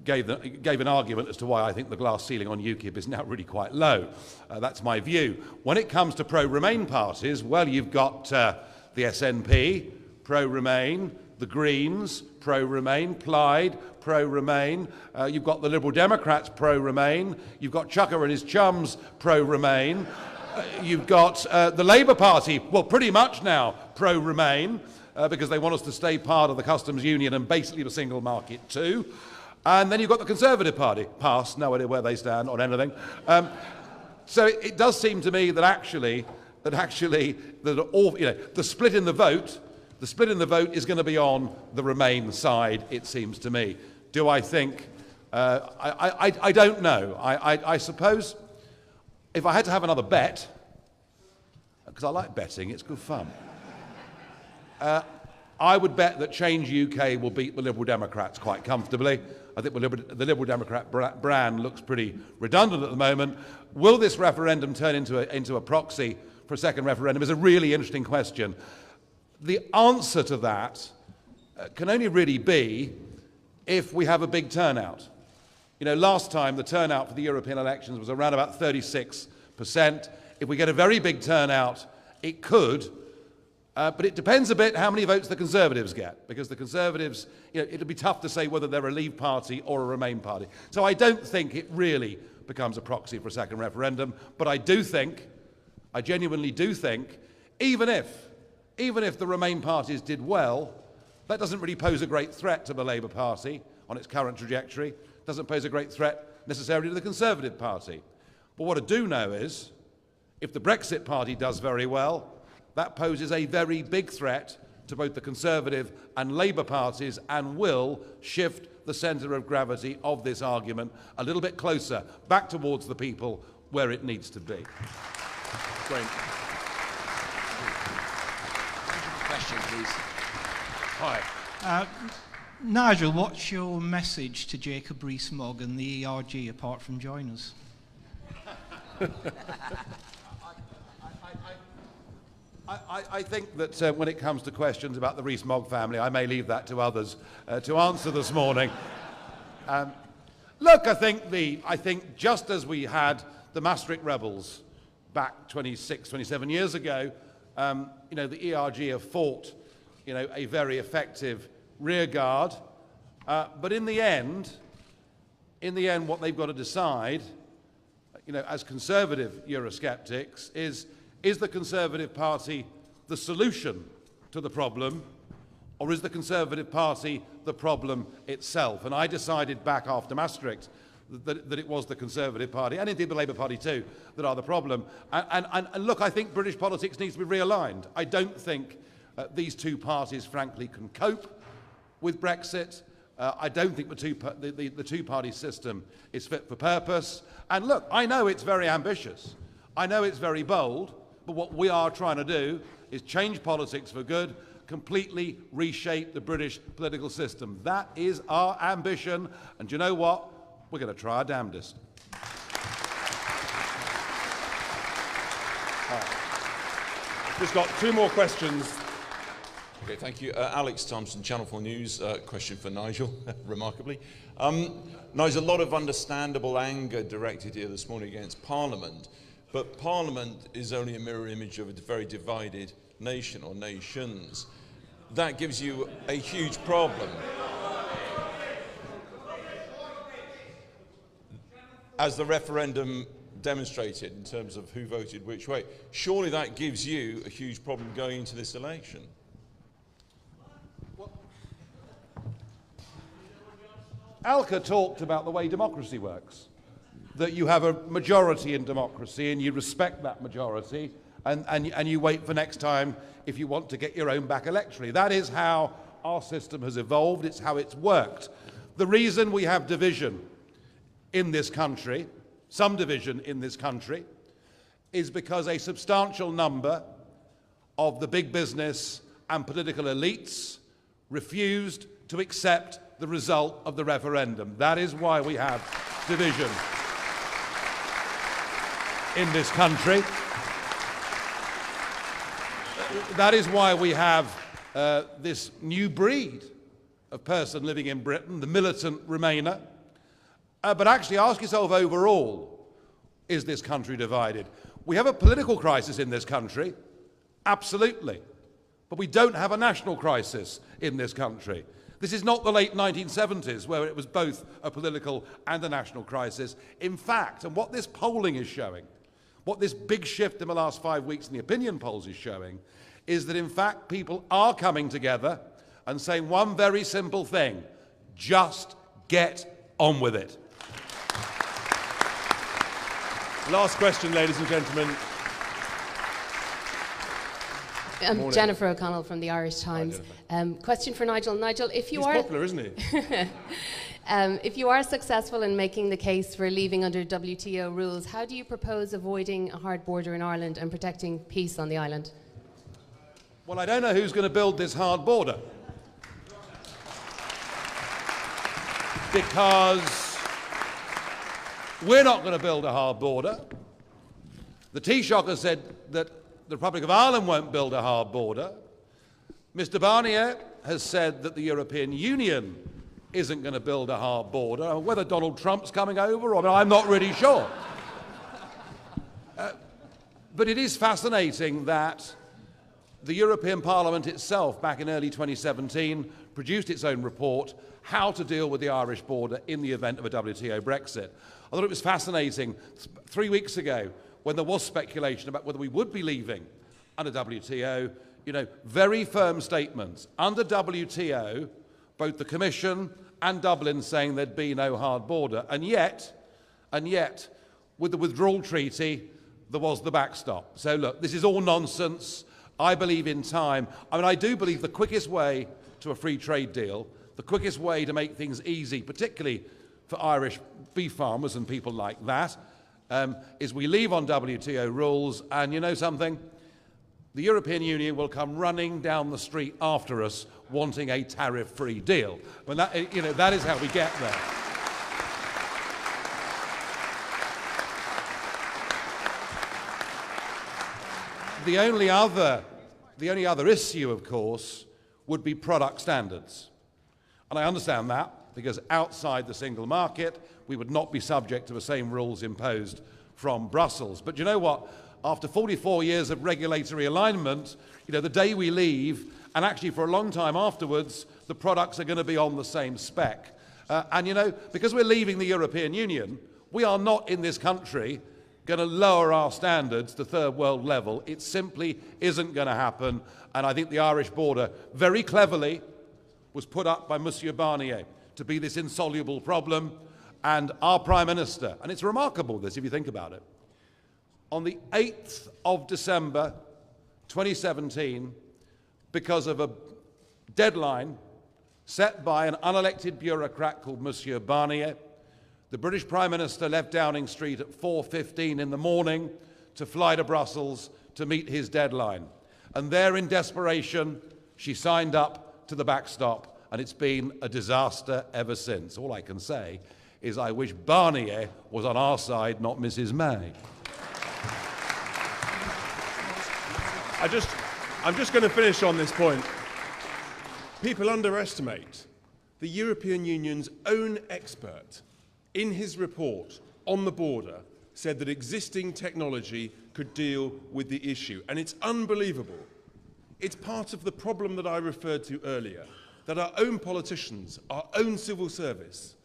gave an argument as to why I think the glass ceiling on UKIP is now really quite low. That's my view. When it comes to pro-Remain parties, well, you've got the SNP, pro-Remain, the Greens, pro-Remain, Plaid, pro-Remain. You've got the Liberal Democrats, pro-Remain. You've got Chucker and his chums, pro-Remain. You've got the Labour Party, well, pretty much now pro-Remain, because they want us to stay part of the customs union and basically the single market too. And then you've got the Conservative Party, pass, no idea where they stand on anything. So it does seem to me that actually the split in the vote is going to be on the Remain side, it seems to me. Do I think? I don't know. I suppose if I had to have another bet, because I like betting, it's good fun, I would bet that Change UK will beat the Liberal Democrats quite comfortably. I think the Liberal Democrat brand looks pretty redundant at the moment. Will this referendum turn into a proxy for a second referendum is a really interesting question. The answer to that can only really be if we have a big turnout. You know, last time the turnout for the European elections was around about 36%. If we get a very big turnout, it could. But it depends a bit how many votes the Conservatives get, because the Conservatives, you know, it'll be tough to say whether they're a Leave party or a Remain party. So I don't think it really becomes a proxy for a second referendum, but I genuinely do think, even if the Remain parties did well, that doesn't really pose a great threat to the Labour Party on its current trajectory, doesn't pose a great threat necessarily to the Conservative Party. But what I do know is, if the Brexit Party does very well, that poses a very big threat to both the Conservative and Labour parties and will shift the centre of gravity of this argument a little bit closer, back towards the people where it needs to be. Great. Question, please. Hi. Nigel, what's your message to Jacob Rees-Mogg and the ERG apart from join us? I think that when it comes to questions about the Rees-Mogg family, I may leave that to others to answer this morning. Look, I think just as we had the Maastricht rebels back 26, 27 years ago, you know, the ERG have fought, you know, a very effective rear guard. But in the end, what they've got to decide, you know, as conservative Eurosceptics, is the Conservative Party the solution to the problem, or is the Conservative Party the problem itself? And I decided back after Maastricht that it was the Conservative Party, and indeed the Labour Party too, that are the problem. And look, I think British politics needs to be realigned. I don't think these two parties, frankly, can cope with Brexit. I don't think the two-party system is fit for purpose. And look, I know it's very ambitious. I know it's very bold. But what we are trying to do is change politics for good, completely reshape the British political system. That is our ambition. And do you know what? We're going to try our damnedest. Just got two more questions. Okay, thank you. Alex Thompson, Channel 4 News. Question for Nigel, remarkably. Nigel, a lot of understandable anger directed here this morning against Parliament. But Parliament is only a mirror image of a very divided nation or nations. That gives you a huge problem. As the referendum demonstrated in terms of who voted which way, surely that gives you a huge problem going into this election. Alka talked about the way democracy works. That you have a majority in democracy and you respect that majority and you wait for next time if you want to get your own back electorally. That is how our system has evolved. It's how it's worked. The reason we have division in this country, some division in this country, is because a substantial number of the big business and political elites refused to accept the result of the referendum. That is why we have division in this country. that is why we have this new breed of person living in Britain, the militant Remainer. But actually ask yourself overall, is this country divided? We have a political crisis in this country, absolutely. But we don't have a national crisis in this country. This is not the late 1970s, where it was both a political and a national crisis. In fact, and what this polling is showing, what this big shift in the last 5 weeks in the opinion polls is showing, is that in fact people are coming together and saying one very simple thing: just get on with it. Last question, ladies and gentlemen. Jennifer O'Connell from the Irish Times. Question for Nigel. Nigel, if you He's are popular, isn't he? if you are successful in making the case for leaving under WTO rules, how do you propose avoiding a hard border in Ireland and protecting peace on the island? Well, I don't know who's going to build this hard border, because we're not going to build a hard border. The Taoiseach has said that the Republic of Ireland won't build a hard border. Mr Barnier has said that the European Union isn't going to build a hard border. Whether Donald Trump's coming over, I'm not really sure. But it is fascinating that the European Parliament itself, back in early 2017, produced its own report, How to Deal with the Irish Border in the Event of a WTO Brexit. I thought it was fascinating 3 weeks ago, when there was speculation about whether we would be leaving under WTO, very firm statements. Under WTO, both the Commission and Dublin saying there'd be no hard border. And yet, with the withdrawal treaty, there was the backstop. So look, this is all nonsense. I believe in time. I do believe the quickest way to a free trade deal, the quickest way to make things easy, particularly for Irish beef farmers and people like that, is we leave on WTO rules, and you know something? The European Union will come running down the street after us wanting a tariff-free deal. But that is how we get there. The only other issue, of course, would be product standards. And I understand that, because outside the single market, we would not be subject to the same rules imposed from Brussels. But you know what? After 44 years of regulatory alignment, the day we leave, and actually for a long time afterwards, the products are going to be on the same spec. Because we're leaving the European Union, we are not in this country going to lower our standards to third world level. It simply isn't going to happen. And I think the Irish border, very cleverly, was put up by Monsieur Barnier to be this insoluble problem. And our Prime Minister, and it's remarkable this if you think about it, on the 8th of December 2017, because of a deadline set by an unelected bureaucrat called Monsieur Barnier, the British Prime Minister left Downing Street at 4:15 in the morning to fly to Brussels to meet his deadline. And there, in desperation, she signed up to the backstop, and it's been a disaster ever since. All I can say is I wish Barnier was on our side, not Mrs May. I'm just going to finish on this point. People underestimate the European Union's own expert in his report on the border said that existing technology could deal with the issue. And it's unbelievable. It's part of the problem that I referred to earlier, that our own politicians, our own civil service,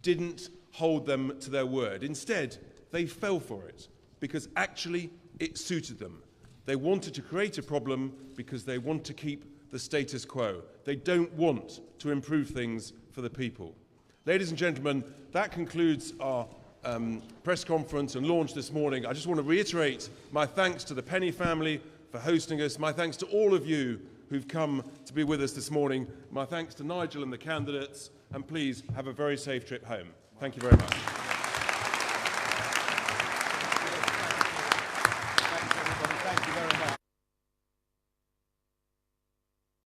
didn't hold them to their word. Instead, they fell for it because actually it suited them. They wanted to create a problem because they want to keep the status quo. They don't want to improve things for the people. Ladies and gentlemen, that concludes our press conference and launch this morning. I just want to reiterate my thanks to the Penny family for hosting us. My thanks to all of you who've come to be with us this morning. My thanks to Nigel and the candidates. And please have a very safe trip home. Thank you very much.